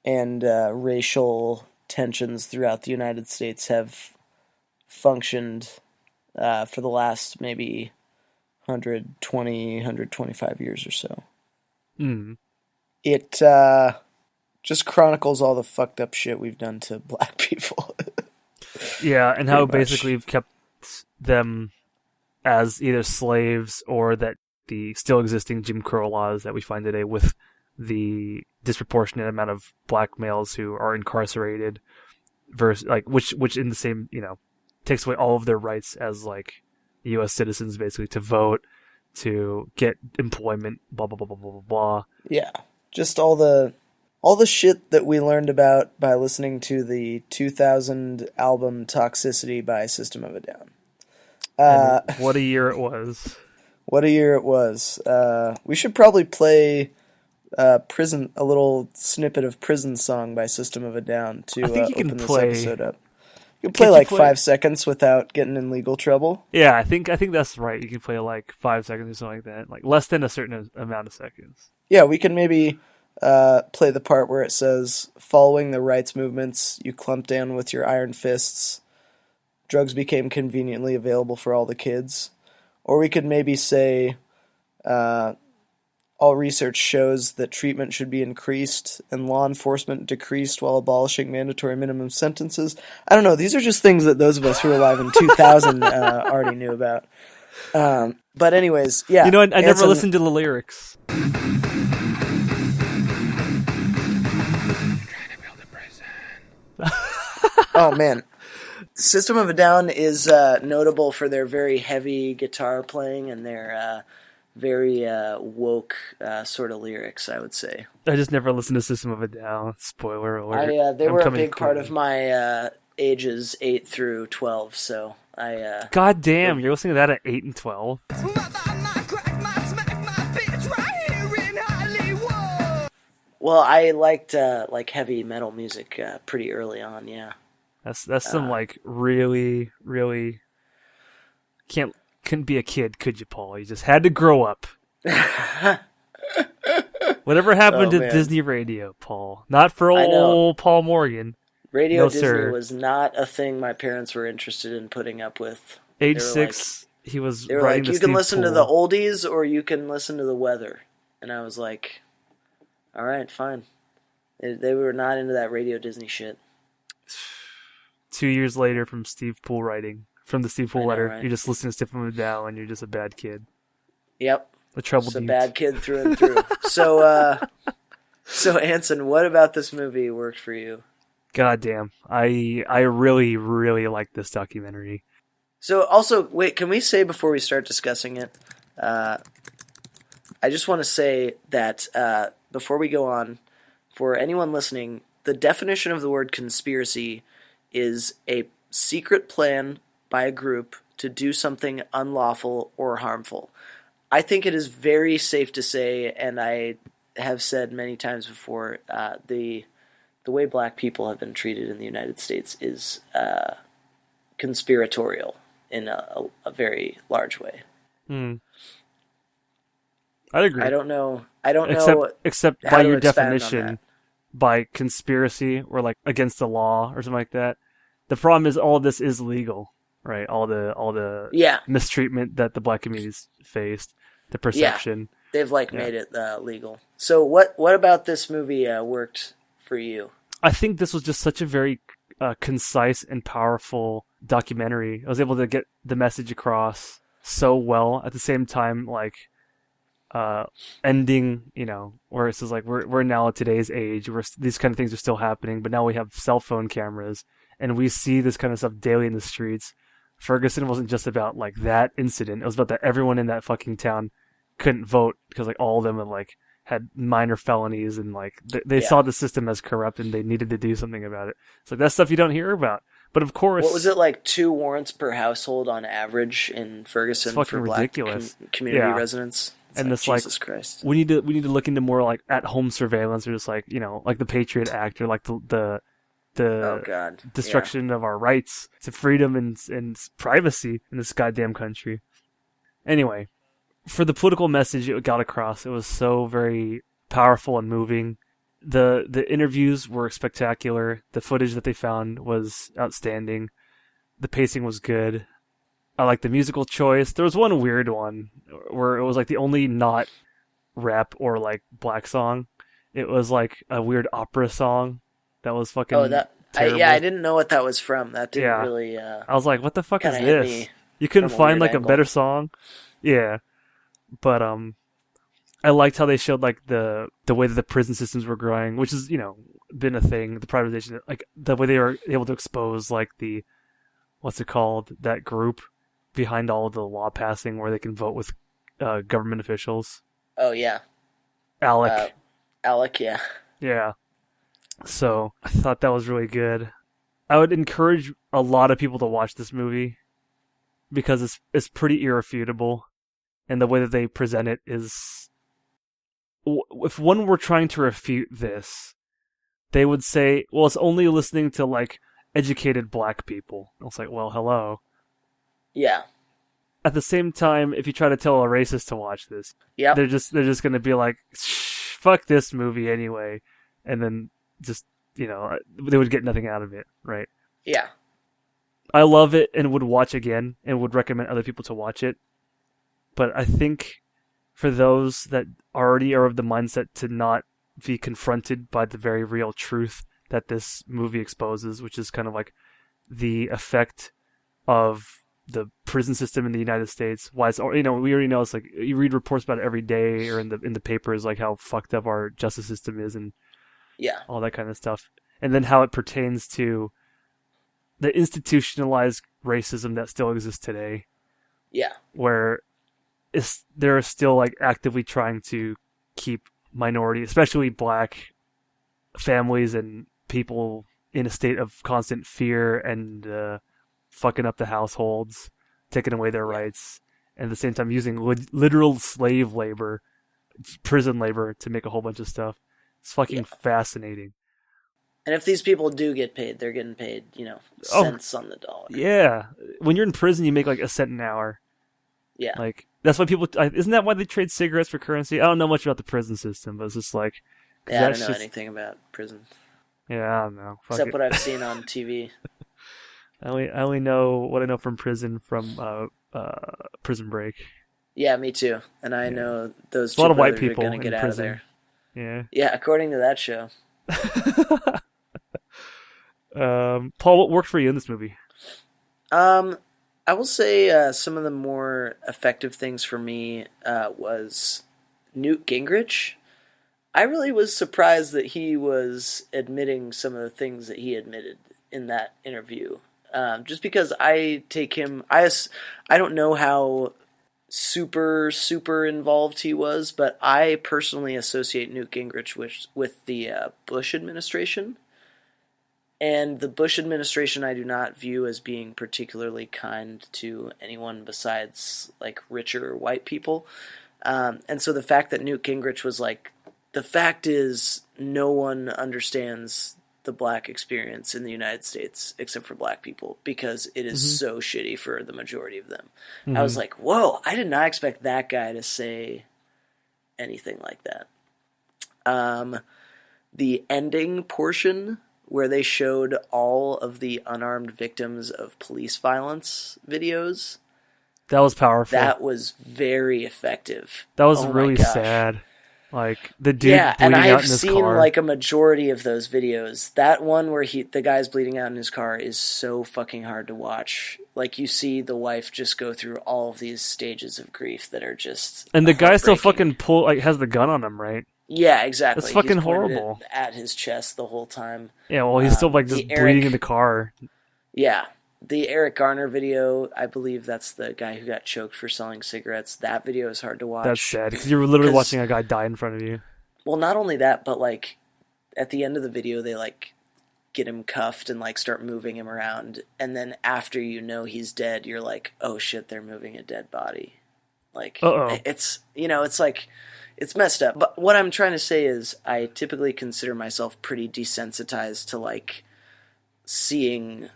and racial tensions throughout the United States have functioned for the last maybe 125 years or so. Mm. It just chronicles all the fucked up shit we've done to black people. Yeah, and how Pretty much. basically we've kept them as either slaves or that the still existing Jim Crow laws that we find today with the disproportionate amount of black males who are incarcerated versus like which in the same, takes away all of their rights as like US citizens basically to vote, to get employment, blah blah blah blah blah blah blah. Yeah. Just all the shit that we learned about by listening to the 2000 album Toxicity by System of a Down. And what a year it was. What a year it was. We should probably play a little snippet of Prison Song by System of a Down to open this episode up. You can play like 5 seconds without getting in legal trouble. Yeah, I think that's right. You can play like 5 seconds or something like that. Like less than a certain amount of seconds. Yeah, we can maybe play the part where it says, following the rights movements, you clumped down with your iron fists. Drugs became conveniently available for all the kids. Or we could maybe say, all research shows that treatment should be increased and law enforcement decreased while abolishing mandatory minimum sentences. I don't know. These are just things that those of us who were alive in 2000 already knew about. But anyways, yeah. I never listened to the lyrics. Oh, man. System of a Down is notable for their very heavy guitar playing and their very woke sort of lyrics, I would say. I just never listened to System of a Down. Spoiler alert. They were a big part of my ages 8 through 12, so I... God damn, you're listening to that at 8 and 12? Well, I liked like heavy metal music pretty early on, yeah. That's some like really, really... Couldn't be a kid, could you, Paul? You just had to grow up. Whatever happened to Disney Radio, Paul? Not for old Paul Morgan. Radio Disney was not a thing my parents were interested in putting up with. Age 6, he was they were writing like, you can listen to the oldies or you can listen to the weather. And I was like, all right, fine. They were not into that Radio Disney shit. 2 years later from Steve Poole writing. From the Steve Poole letter, right? You're just listening to System of a Down and you're just a bad kid. Yep. A troubled youth. Bad kid through and through. So Anson, what about this movie worked for you? God damn. I really, really like this documentary. So also, wait, can we say before we start discussing it, I just want to say that before we go on, for anyone listening, the definition of the word conspiracy is a secret plan by a group to do something unlawful or harmful. I think it is very safe to say, and I have said many times before, the way black people have been treated in the United States is conspiratorial in a very large way. I'd agree. I don't know. Except by your definition, by conspiracy or like against the law or something like that. The problem is all of this is legal, right? All the mistreatment that the black communities faced, the perception. Yeah, they've made it legal. So what about this movie worked for you? I think this was just such a very concise and powerful documentary. I was able to get the message across so well at the same time, ending, where it says we're now at today's age where these kind of things are still happening, but now we have cell phone cameras and we see this kind of stuff daily in the streets. Ferguson wasn't just about that incident. It was about that everyone in that fucking town couldn't vote because all of them had minor felonies and they saw the system as corrupt and they needed to do something about it. It's that's stuff you don't hear about. But of course, what was it 2 warrants per household on average in Ferguson for black community residents? And this Jesus Christ, we need to look into more at home surveillance or just the Patriot Act or the destruction of our rights to freedom and privacy in this goddamn country. Anyway, for the political message it got across, it was so very powerful and moving. The interviews were spectacular. The footage that they found was outstanding. The pacing was good. I like the musical choice. There was one weird one where it was like the only not rap or like black song. It was like a weird opera song that was Oh, fucking that terrible. I didn't know what that was from. That didn't Yeah. really I was like, what the fuck is kind of hit this? me You couldn't from a find weird like a angle. better song? Yeah. But I liked how they showed like the way that the prison systems were growing, which is, been a thing, the privatization, like the way they were able to expose like the what's it called, that group behind all of the law passing where they can vote with government officials. Oh yeah, Alec. Alec. Yeah. Yeah. So I thought that was really good. I would encourage a lot of people to watch this movie because it's pretty irrefutable, and the way that they present it is. If one were trying to refute this, they would say, "Well, it's only listening to like educated black people." I was like, "Well, hello." Yeah. At the same time, if you try to tell a racist to watch this, Yep. they're just going to be like, "Fuck this movie anyway," and then just they would get nothing out of it, right? Yeah. I love it and would watch again and would recommend other people to watch it, but I think for those that already are of the mindset to not be confronted by the very real truth that this movie exposes, which is kind of like the effect of the prison system in the United States. Why it's, we already know, it's like you read reports about it every day or in the papers, like how fucked up our justice system is and all that kind of stuff. And then how it pertains to the institutionalized racism that still exists today. Yeah. Where they're still like actively trying to keep minority, especially black families and people in a state of constant fear and fucking up the households, taking away their rights, and at the same time using literal slave labor, prison labor to make a whole bunch of stuff. It's fucking fascinating. And if these people do get paid, they're getting paid, cents on the dollar. Yeah. When you're in prison, you make like a cent an hour. Yeah. Like, that's why people... Isn't that why they trade cigarettes for currency? I don't know much about the prison system, but it's just like... Yeah, I don't know anything about prison. Yeah, I don't know. Except what I've seen on TV. I only know what I know from prison from Prison Break. Yeah, me too. And I know those two brothers are going to get out of there. Yeah. Yeah, according to that show. Paul, what worked for you in this movie? I will say some of the more effective things for me was Newt Gingrich. I really was surprised that he was admitting some of the things that he admitted in that interview. Just because I take him... I don't know how super involved he was, but I personally associate Newt Gingrich with the Bush administration. And the Bush administration I do not view as being particularly kind to anyone besides like richer white people. And so the fact that Newt Gingrich was like, the fact is no one understands the black experience in the United States except for black people because it is so shitty for the majority of them. I was like, whoa, I did not expect that guy to say anything like that. The ending portion where they showed all of the unarmed victims of police violence videos. That was powerful. That was very effective. That was really sad. Like, the dude bleeding out in his car. And I've seen, like, a majority of those videos. That one where the guy's bleeding out in his car is so fucking hard to watch. Like, you see the wife just go through all of these stages of grief that are just and the guy still fucking has the gun on him, right? Yeah, exactly. That's fucking horrible. At his chest the whole time. Yeah, well, he's still, like, just bleeding in the car. Yeah. The Eric Garner video, I believe that's the guy who got choked for selling cigarettes. That video is hard to watch. That's sad, because you were literally watching a guy die in front of you. Well, not only that, but, like, at the end of the video, they, like, get him cuffed and, like, start moving him around. And then after you know he's dead, you're like, oh, shit, they're moving a dead body. Like, it's, it's like... It's messed up. But what I'm trying to say is I typically consider myself pretty desensitized to, like, seeing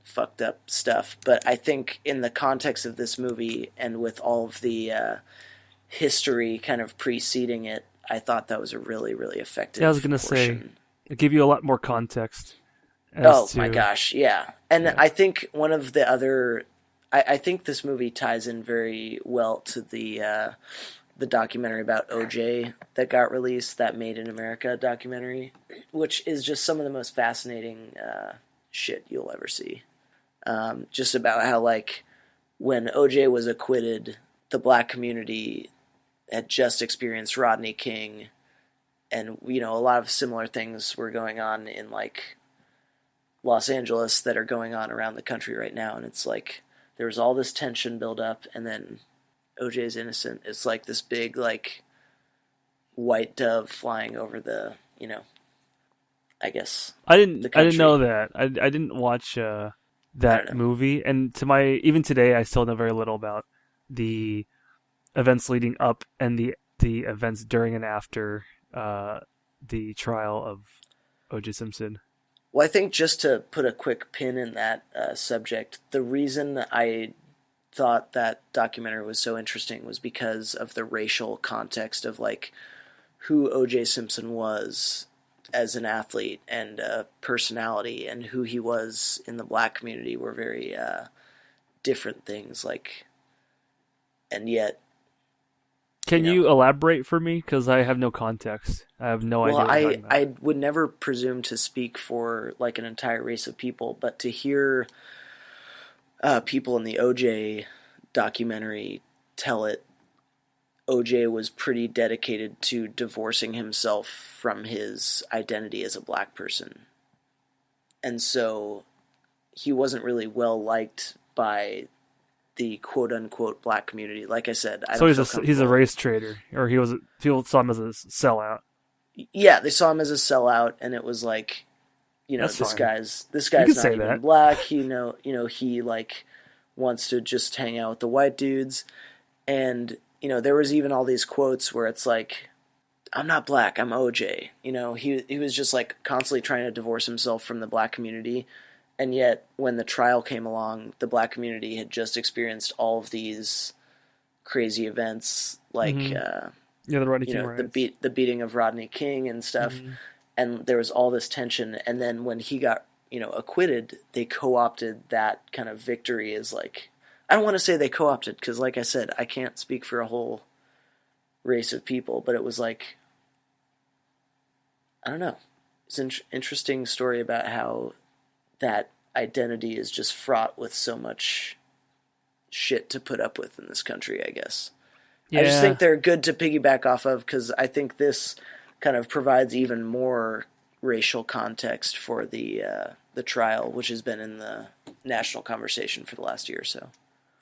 fucked up stuff. But I think in the context of this movie and with all of the history kind of preceding it, I thought that was a really, really effective I was going to say, it gave you a lot more context. My gosh, yeah. And I think one of the other I think this movie ties in very well to the documentary about OJ that got released, that Made in America documentary, which is just some of the most fascinating shit you'll ever see. Just about how, like, when OJ was acquitted, the black community had just experienced Rodney King, and, you know, a lot of similar things were going on in, like, Los Angeles that are going on around the country right now, and it's like there was all this tension build up, and then OJ's innocent. It's like this big, like, white dove flying over the, you know, I guess. I didn't know that. I didn't watch that movie, and even today, I still know very little about the events leading up and the events during and after the trial of O.J. Simpson. Well, I think just to put a quick pin in that subject, the reason I thought that documentary was so interesting was because of the racial context of, like, who O.J. Simpson was as an athlete and personality, and who he was in the black community were very different things. Like, and yet, can you elaborate for me? Because I have no context. I have no idea. Well, I would never presume to speak for, like, an entire race of people, but to hear people in the OJ documentary tell it, OJ was pretty dedicated to divorcing himself from his identity as a black person. And so he wasn't really well liked by the quote-unquote black community. Like I said, he's a race traitor, or people saw him as a sellout. Yeah, they saw him as a sellout, and it was like, you know, this guy's not even black. He he, like, wants to just hang out with the white dudes. And, you know, there was even all these quotes where it's like, I'm not black, I'm OJ. You know, he was just, like, constantly trying to divorce himself from the black community. And yet, when the trial came along, the black community had just experienced all of these crazy events, like, the Rodney King riots, the beating of Rodney King and stuff. Mm-hmm. And there was all this tension. And then when he got, you know, acquitted, they co-opted that kind of victory as, like, I don't want to say they co-opted, because, like I said, I can't speak for a whole race of people, but it was like, I don't know. It's an interesting story about how that identity is just fraught with so much shit to put up with in this country, I guess. Yeah. I just think they're good to piggyback off of, because I think this kind of provides even more racial context for the trial, which has been in the national conversation for the last year or so.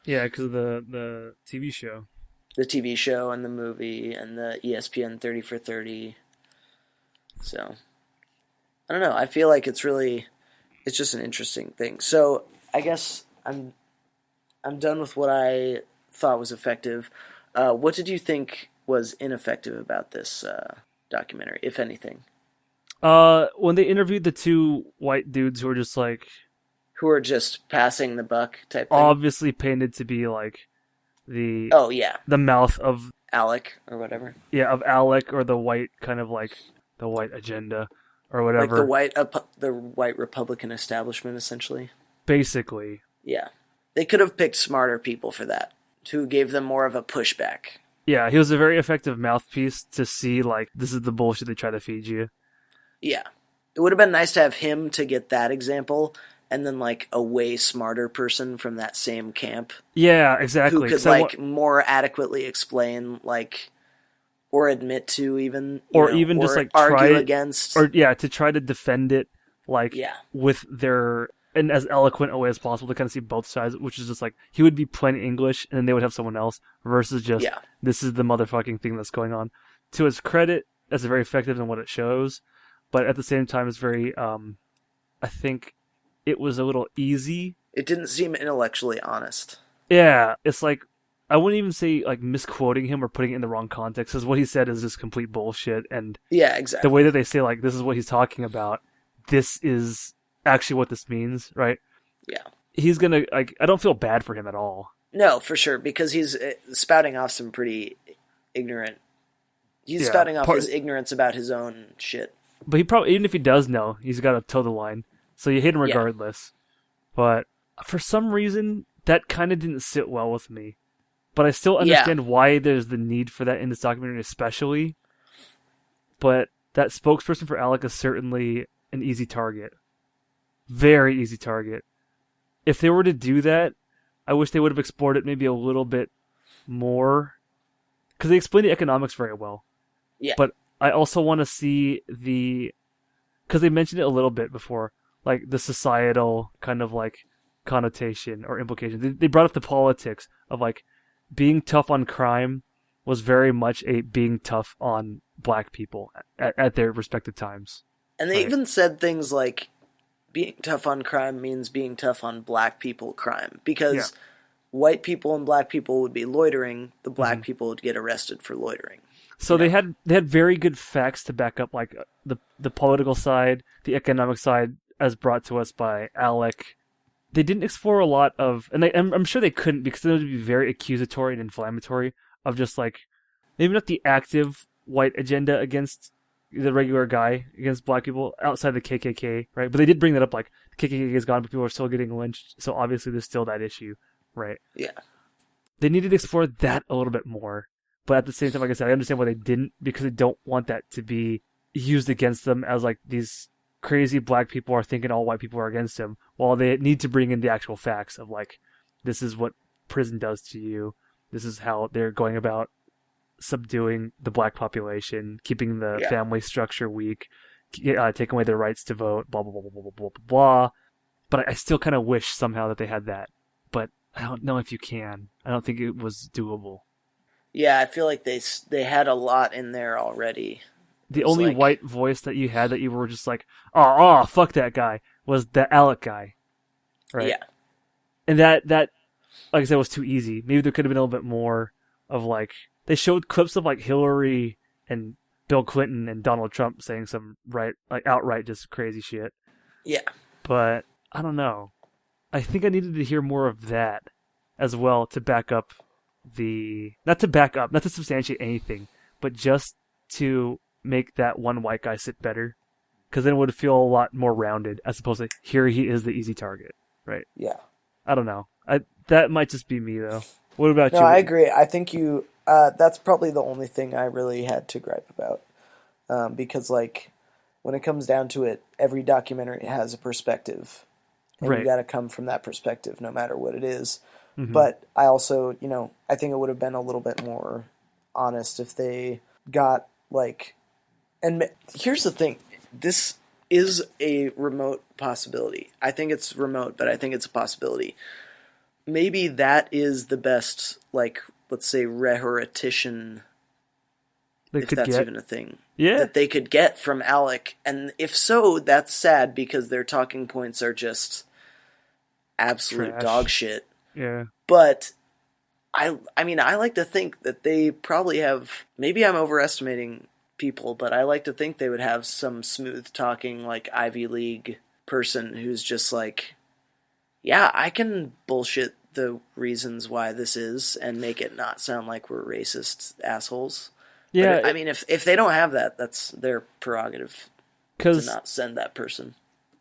Yeah, because of the TV show. The TV show and the movie and the ESPN 30 for 30. So, I don't know. I feel like it's just an interesting thing. So, I guess I'm done with what I thought was effective. What did you think was ineffective about this documentary, if anything? When they interviewed the two white dudes who were just like... Who are just passing the buck type thing? Obviously painted to be like the... Oh, yeah. The mouth of... Alec, or whatever. Yeah, of Alec, or the white, kind of like, the white agenda, or whatever. Like the white Republican establishment, essentially. Basically. Yeah. They could have picked smarter people for that, who gave them more of a pushback. Yeah, he was a very effective mouthpiece to see, like, this is the bullshit they try to feed you. Yeah. It would have been nice to have him to get that example, and then, like, a way smarter person from that same camp. Yeah, exactly. Who could, more adequately explain, like, or admit to even, or even just, like, argue against. Or, yeah, to try to defend it, like, with their... in as eloquent a way as possible to kind of see both sides, which is just like, he would be plain English and then they would have someone else, versus just, this is the motherfucking thing that's going on. To his credit, that's very effective in what it shows, but at the same time, it's very, I think it was a little easy. It didn't seem intellectually honest. Yeah, it's like, I wouldn't even say, like, misquoting him or putting it in the wrong context, because what he said is just complete bullshit, and yeah, exactly. The way that they say, like, this is what he's talking about, this is actually what this means, right? Yeah. He's gonna, like, I don't feel bad for him at all. No, for sure, because he's spouting off some pretty ignorant... He's spouting off his ignorance about his own shit. But he probably, even if he does know, he's got to toe the line. So you hate him regardless. Yeah. But for some reason, that kind of didn't sit well with me. But I still Yeah. understand why there's the need for that in this documentary, especially. But that spokesperson for Alec is certainly an easy target. Very easy target. If they were to do that, I wish they would have explored it maybe a little bit more. Because they explain the economics very well. Yeah. But I also want to see because they mentioned it a little bit before, like the societal kind of like connotation or implication. They brought up the politics of like being tough on crime was very much a being tough on black people at their respective times. And they even said things like being tough on crime means being tough on black people crime. Because white people and black people would be loitering, the black people would get arrested for loitering. So they had very good facts to back up like the political side, the economic side as brought to us by Alec. They didn't explore a lot of, and I'm sure they couldn't because it would be very accusatory and inflammatory of just like maybe not the active white agenda against the regular guy, against black people outside the KKK, right? But they did bring that up, like the KKK is gone, but people are still getting lynched, so obviously there's still that issue, right? Yeah. They needed to explore that a little bit more. But at the same time, like I said, I understand why they didn't, because they don't want that to be used against them as like these crazy black people are thinking all white people are against them, while they need to bring in the actual facts of like, this is what prison does to you. This is how they're going about subduing the black population, keeping the family structure weak, taking away their rights to vote, blah, blah, blah, blah, blah, blah, blah, blah. But I still kind of wish somehow that they had that. But I don't know if you can. I don't think it was doable. Yeah, I feel like they had a lot in there already. The only white voice that you had that you were just like, oh, fuck that guy, was the Alec guy. Right? Yeah. And that, like I said, was too easy. Maybe there could have been a little bit more of like, they showed clips of like Hillary and Bill Clinton and Donald Trump saying some outright just crazy shit. Yeah. But I don't know. I think I needed to hear more of that as well to back up not to substantiate anything, but just to make that one white guy sit better. Because then it would feel a lot more rounded as opposed to here he is the easy target, right? Yeah. I don't know. That might just be me though. What about you? No, I agree. I think that's probably the only thing I really had to gripe about. Because like when it comes down to it, every documentary has a perspective. And you got to come from that perspective no matter what it is. Mm-hmm. But I also, I think it would have been a little bit more honest if they got like, and here's the thing, this is a remote possibility. I think it's remote, but I think it's a possibility. Maybe that is the best, like, let's say rhetorician, if that's even a thing, that they could get from Alec. And if so, that's sad because their talking points are just absolute trash. Dog shit. Yeah. But I mean, I like to think that they probably have, maybe I'm overestimating people, but I like to think they would have some smooth talking, like Ivy League person who's just like, yeah, I can bullshit the reasons why this is and make it not sound like we're racist assholes. Yeah. But I mean, if they don't have that, that's their prerogative to not send that person.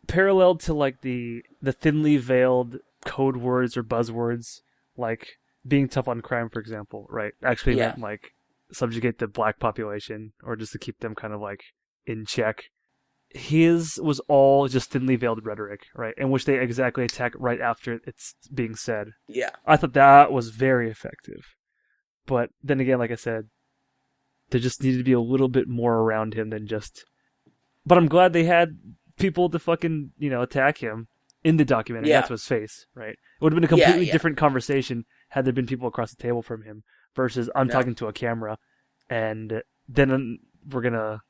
Parallel to like the thinly veiled code words or buzzwords, like being tough on crime, for example, right? Actually meant like subjugate the black population or just to keep them kind of like in check. His was all just thinly veiled rhetoric, right? In which they exactly attack right after it's being said. Yeah. I thought that was very effective. But then again, like I said, there just needed to be a little bit more around him than just... But I'm glad they had people to fucking, attack him in the documentary. That's to his face, right? It would have been a completely different conversation had there been people across the table from him versus I'm talking to a camera and then we're going to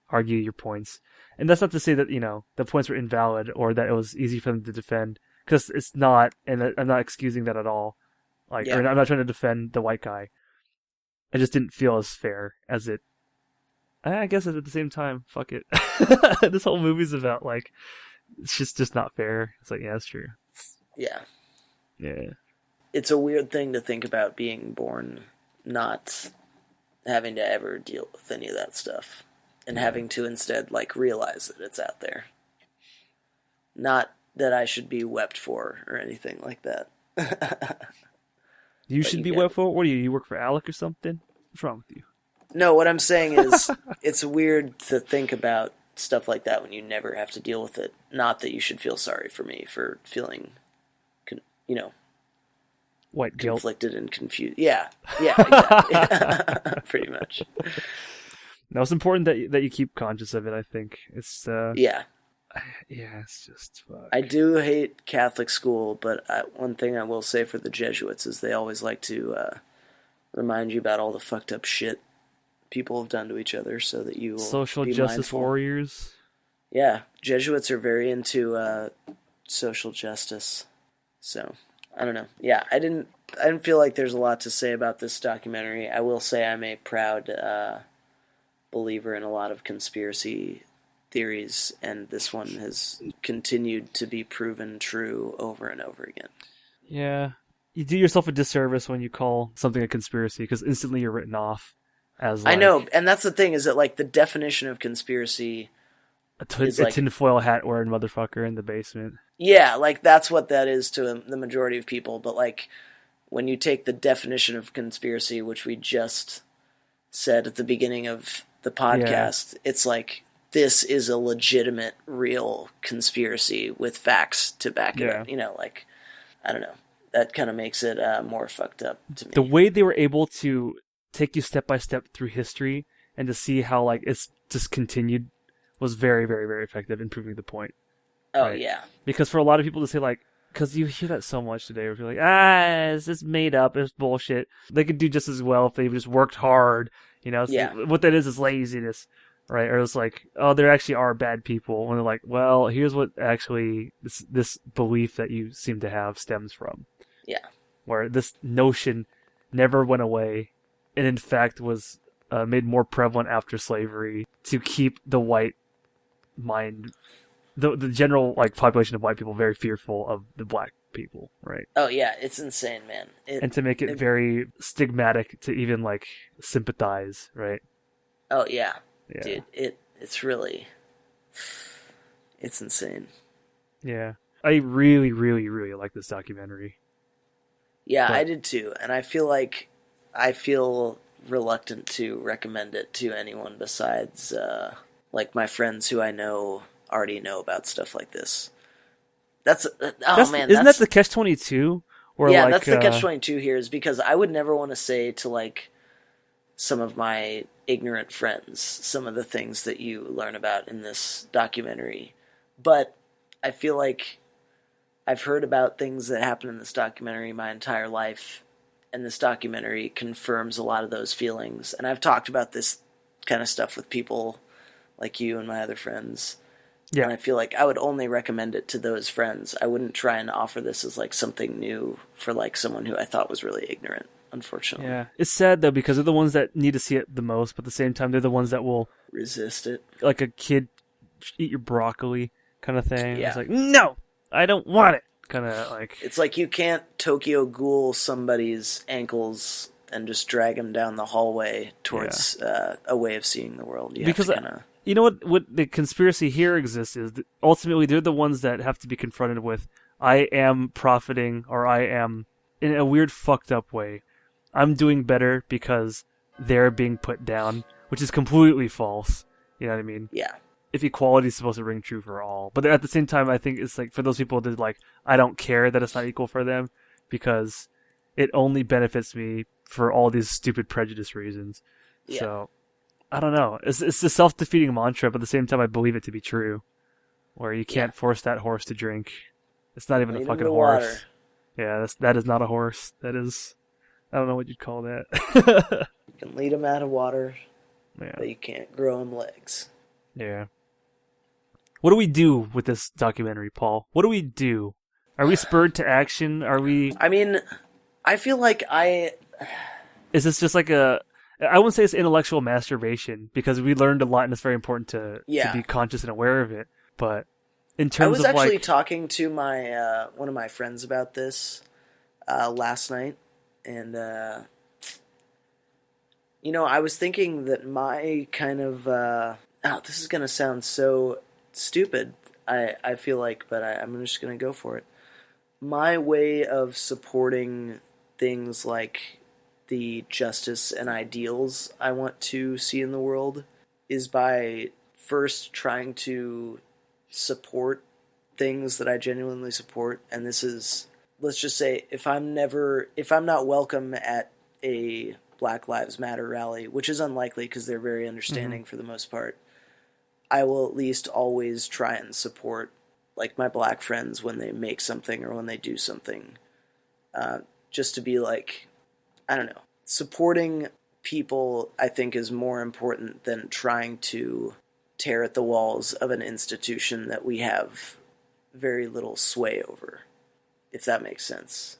argue your points. And that's not to say that, the points were invalid or that it was easy for them to defend, because it's not, and I'm not excusing that at all. Or I'm not trying to defend the white guy. I just didn't feel as fair as it. I guess at the same time, fuck it. This whole movie's about like, it's just not fair. It's like, yeah, that's true. Yeah. Yeah. It's a weird thing to think about being born not having to ever deal with any of that stuff. And having to instead, like, realize that it's out there. Not that I should be wept for or anything like that. You But should you be get what it. for? What do you? You work for Alec or something? What's wrong with you? No, what I'm saying is, it's weird to think about stuff like that when you never have to deal with it. Not that you should feel sorry for me for feeling, you know, White guilt. conflicted and confused. Yeah, yeah, exactly. Pretty much. No, it's important that you keep conscious of it. I think it's Yeah, yeah, it's just fuck. I do hate Catholic school, but one thing I will say for the Jesuits is they always like to remind you about all the fucked up shit people have done to each other, so that you will Social be justice mindful. warriors. Yeah, Jesuits are very into social justice. So I don't know. Yeah, I didn't feel like there's a lot to say about this documentary. I will say I'm a proud believer in a lot of conspiracy theories, and this one has continued to be proven true over and over again. Yeah, you do yourself a disservice when you call something a conspiracy because instantly you're written off as I like know, and that's the thing, is that like the definition of conspiracy is a like, tinfoil hat wearing motherfucker in the basement. yeah, like that's what that is to the majority of people. But like when you take the definition of conspiracy, which we just said at the beginning of the podcast, it's like this is a legitimate, real conspiracy with facts to back it up. You know, like, I don't know. That kind of makes it more fucked up to me. The way they were able to take you step by step through history and to see how like it's just continued was very, very, very effective in proving the point. Oh, right? Yeah. Because for a lot of people to say like, because you hear that so much today, where you're like, it's just made up, it's bullshit. They could do just as well if they just worked hard. You know, what that is laziness, right? Or it's like, oh, there actually are bad people. And they're like, well, here's what actually this belief that you seem to have stems from. Yeah. Where this notion never went away, and in fact was made more prevalent after slavery to keep the white mind, the general like population of white people very fearful of the black people, right? Oh yeah, it's insane, man. And to make it very stigmatic to even like sympathize, right? Oh yeah. Dude, it's really, it's insane. Yeah, I really, really, really like this documentary. Yeah, I did too, and I feel reluctant to recommend it to anyone besides like my friends who I know already know about stuff like this. Isn't that the catch-22? Yeah, like, that's the catch-22 here, is because I would never want to say to like some of my ignorant friends some of the things that you learn about in this documentary, but I feel like I've heard about things that happen in this documentary my entire life, and this documentary confirms a lot of those feelings. And I've talked about this kind of stuff with people like you and my other friends. Yeah. And I feel like I would only recommend it to those friends. I wouldn't try and offer this as like something new for like someone who I thought was really ignorant, unfortunately. Yeah. It's sad though, because they're the ones that need to see it the most, but at the same time they're the ones that will resist it. Like a kid, eat your broccoli kind of thing. Yeah. It's like, no, I don't want it. Kind of like, it's like you can't Tokyo Ghoul somebody's ankles and just drag him down the hallway towards a way of seeing the world. Because you know what the conspiracy here exists is that ultimately they're the ones that have to be confronted with, I am profiting, or I am, in a weird fucked up way, I'm doing better because they're being put down, which is completely false. You know what I mean? Yeah. If equality is supposed to ring true for all. But at the same time, I think it's like for those people that like, I don't care that it's not equal for them because it only benefits me for all these stupid prejudice reasons. Yeah. So, I don't know. It's a self-defeating mantra, but at the same time, I believe it to be true. Where you can't force that horse to drink. It's not even a fucking horse. Water. Yeah, that is not a horse. That is, I don't know what you'd call that. You can lead him out of water, but you can't grow him legs. Yeah. What do we do with this documentary, Paul? What do we do? Are we spurred to action? Are we... I mean, I feel like Is this just like a... I wouldn't say it's intellectual masturbation, because we learned a lot and it's very important to be conscious and aware of it. But in terms of I was actually talking to my one of my friends about this last night, and you know, I was thinking that my kind of... this is going to sound so... stupid, I feel like, but I'm just going to go for it. my way of supporting things like the justice and ideals I want to see in the world is by first trying to support things that I genuinely support. And this is, let's just say, if I'm not welcome at a Black Lives Matter rally, which is unlikely because they're very understanding for the most part, I will at least always try and support like my black friends when they make something or when they do something. Just to be like, I don't know, supporting people I think is more important than trying to tear at the walls of an institution that we have very little sway over, if that makes sense.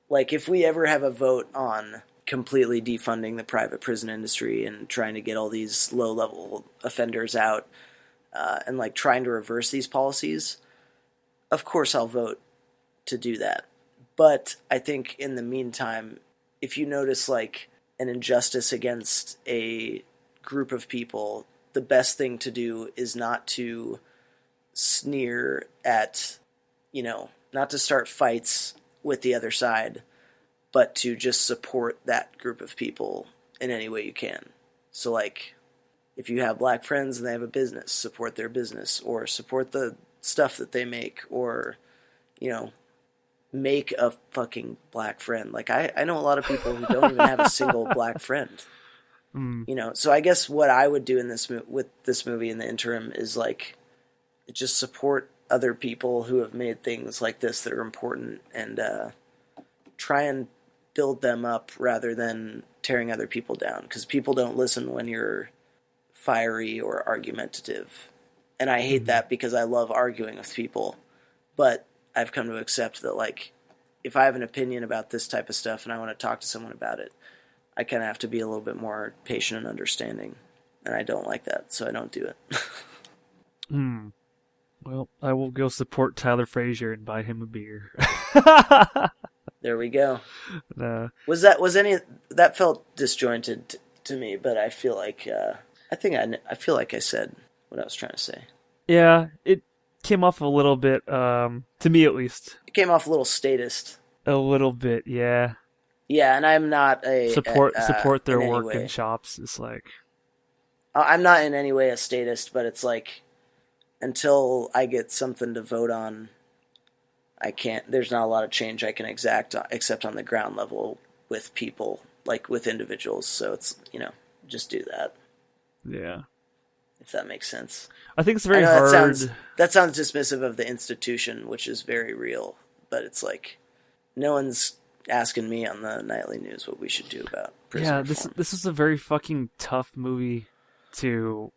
Like, if we ever have a vote on completely defunding the private prison industry and trying to get all these low-level offenders out, and like trying to reverse these policies, of course I'll vote to do that. But I think in the meantime, if you notice like an injustice against a group of people, the best thing to do is not to sneer at, not to start fights with the other side, but to just support that group of people in any way you can. So like, if you have black friends and they have a business, support their business, or support the stuff that they make, or, make a fucking black friend. Like, I know a lot of people who don't even have a single black friend. So I guess what I would do in with this movie in the interim is like, just support other people who have made things like this that are important, and try and build them up rather than tearing other people down, because people don't listen when you're fiery or argumentative. And I hate that because I love arguing with people. But I've come to accept that, like, if I have an opinion about this type of stuff and I want to talk to someone about it, I kind of have to be a little bit more patient and understanding. And I don't like that, so I don't do it. Well, I will go support Tyler Frazier and buy him a beer. There we go. No. That felt disjointed to me, but I feel like I feel like I said what I was trying to say. Yeah, it came off a little bit, to me at least. It came off a little statist. A little bit, yeah. Yeah, and I'm not a support their work way. in shops. It's like, I'm not in any way a statist, but it's like, until I get something to vote on, I can't. There's not a lot of change I can exact except on the ground level with people, like with individuals. So it's just do that. Yeah, if that makes sense. I think it's very hard. That sounds dismissive of the institution, which is very real. But it's like, no one's asking me on the nightly news what we should do about prison reform. This is a very fucking tough movie to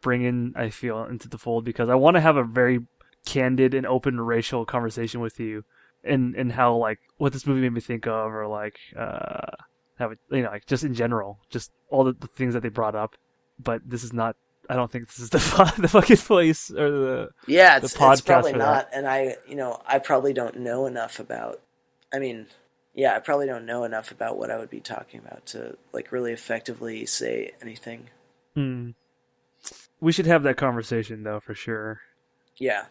bring in, I feel, into the fold, because I want to have a very candid and open racial conversation with you, and how, like, what this movie made me think of, or like how it, like, just in general, just all the things that they brought up. But this is not. I don't think this is the fucking place or the podcast. It's probably not. And I probably don't know enough about. I probably don't know enough about what I would be talking about to like really effectively say anything. We should have that conversation though, for sure. Yeah.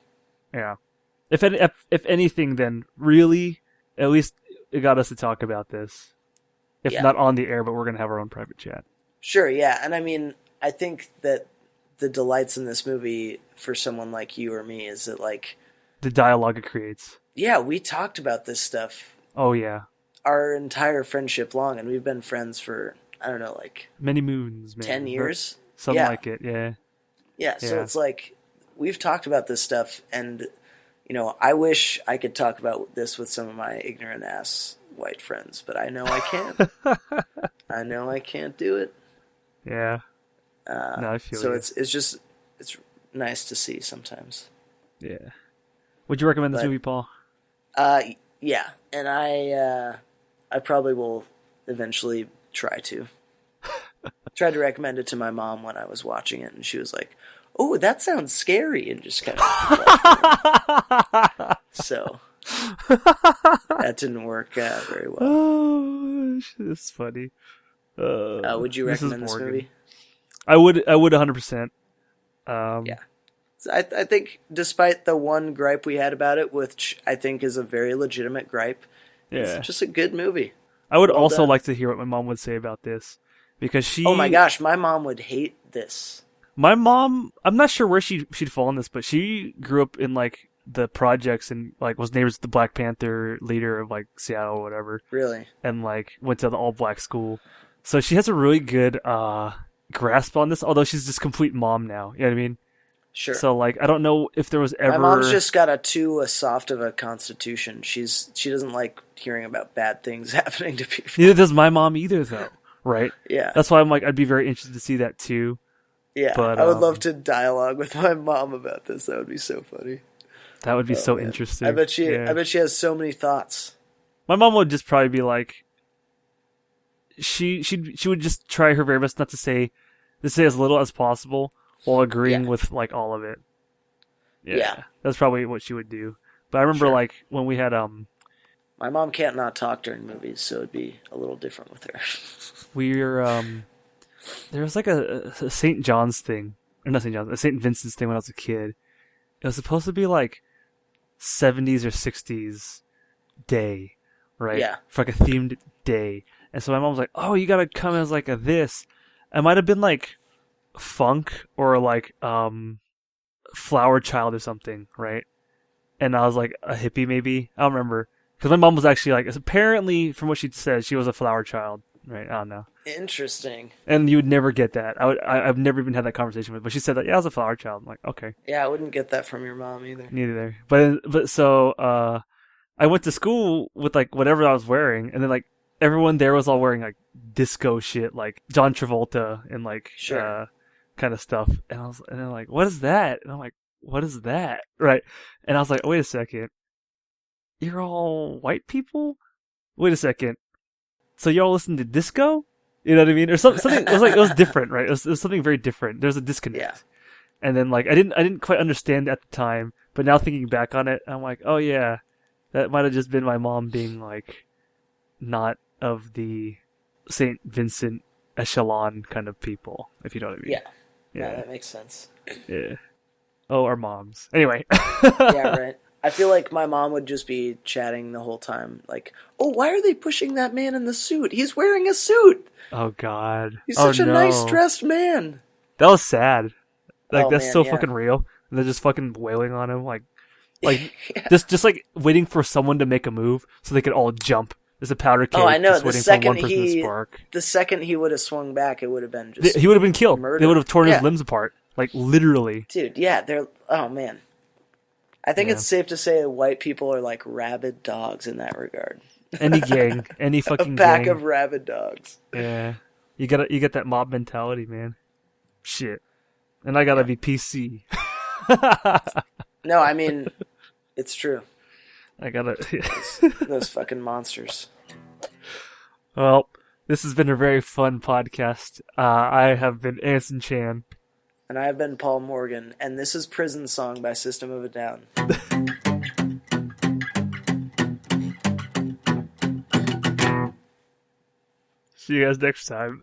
Yeah. If anything, then really, at least it got us to talk about this. If not on the air, but we're gonna have our own private chat. Sure. Yeah, and I think that the delights in this movie for someone like you or me is that, like, the dialogue it creates. Yeah, we talked about this stuff. Oh yeah. Our entire friendship long, and we've been friends for, I don't know, like many moons, man. 10 years. Something like it. Yeah. Yeah. So it's like we've talked about this stuff, and I wish I could talk about this with some of my ignorant ass white friends, but I know I can't. I know I can't do it. Yeah. No, I feel so you. it's nice to see sometimes. Yeah. Would you recommend this movie, Paul? Yeah, and I probably will eventually try to. Tried to recommend it to my mom when I was watching it, and she was like, "Oh, that sounds scary," and just kind of. So that didn't work very well. Oh, that's funny. Would you recommend this movie? I would 100%. Yeah, I think despite the one gripe we had about it, which I think is a very legitimate gripe, it's just a good movie. I would also like to hear what my mom would say about this, because she... Oh my gosh, my mom would hate this. My mom, I'm not sure where she'd fall in this, but she grew up in, like, the projects and, like, was neighbors with the Black Panther leader of, like, Seattle or whatever. Really? And, like, went to the all-black school. So she has a really good grasp on this, although she's just complete mom now. You know what I mean? Sure. So, like, I don't know if there was ever... My mom's just got too soft of a constitution. She doesn't like hearing about bad things happening to people. Neither does my mom either, though. Right? Yeah. That's why I'm like, I'd be very interested to see that, too. Yeah. But, I would love to dialogue with my mom about this. That would be so funny. That would be so interesting. I bet she has so many thoughts. My mom would just probably be like... She would just try her very best not to say as little as possible, while agreeing with, like, all of it. Yeah. That's probably what she would do. But I remember, like, when we had, My mom can't not talk during movies, so it'd be a little different with her. we were, there was, like, a St. John's thing. Or not St. John's, a St. Vincent's thing when I was a kid. It was supposed to be, like, 70s or 60s day, right? Yeah. For, like, a themed day. And so my mom was like, oh, you gotta come as, like, a this. It might have been, like... funk or like flower child or something, right? And I was like a hippie maybe, I don't remember, because my mom was actually like, apparently from what she said, she was a flower child, right? I don't know. Interesting. And you would never get that. I've never even had that conversation with, but she said that, yeah, I was a flower child. I'm like, okay. Yeah, I wouldn't get that from your mom either. Neither. But so I went to school with like whatever I was wearing, and then like everyone there was all wearing like disco shit, like John Travolta and like kind of stuff, and they're like, what is that? And I'm like, what is that? Right? And I was like, oh, wait a second, you're all white people? Wait a second, so y'all listen to disco? You know what I mean? Or something. It was different, right? It was something very different. There's a disconnect. Yeah. And then like I didn't quite understand at the time, but now thinking back on it, I'm like, oh yeah, that might have just been my mom being like, not of the St. Vincent echelon kind of people, if you know what I mean. Yeah, that makes sense. Yeah. Oh, our moms. Anyway. Yeah, right. I feel like my mom would just be chatting the whole time, like, oh, why are they pushing that man in the suit? He's wearing a suit! Oh, God. He's such a nice dressed man! That was sad. Like, that's man, so fucking real. And they're just fucking wailing on him, like just like waiting for someone to make a move so they could all jump. There's a powder keg. Oh, I know. Just waiting for one person to spark. The second he would have swung back, it would have been just... He would have been killed. Murder. They would have torn his limbs apart. Like, literally. Dude, yeah, they're... Oh, man. I think it's safe to say that white people are like rabid dogs in that regard. Any gang. Any fucking gang. A pack gang. of rabid dogs. Yeah. You get that mob mentality, man. Shit. And I gotta be PC. No, I mean, it's true. I gotta... Those fucking monsters. Well, this has been a very fun podcast. I have been Anson Chan. And I have been Paul Morgan. And this is Prison Song by System of a Down. See you guys next time.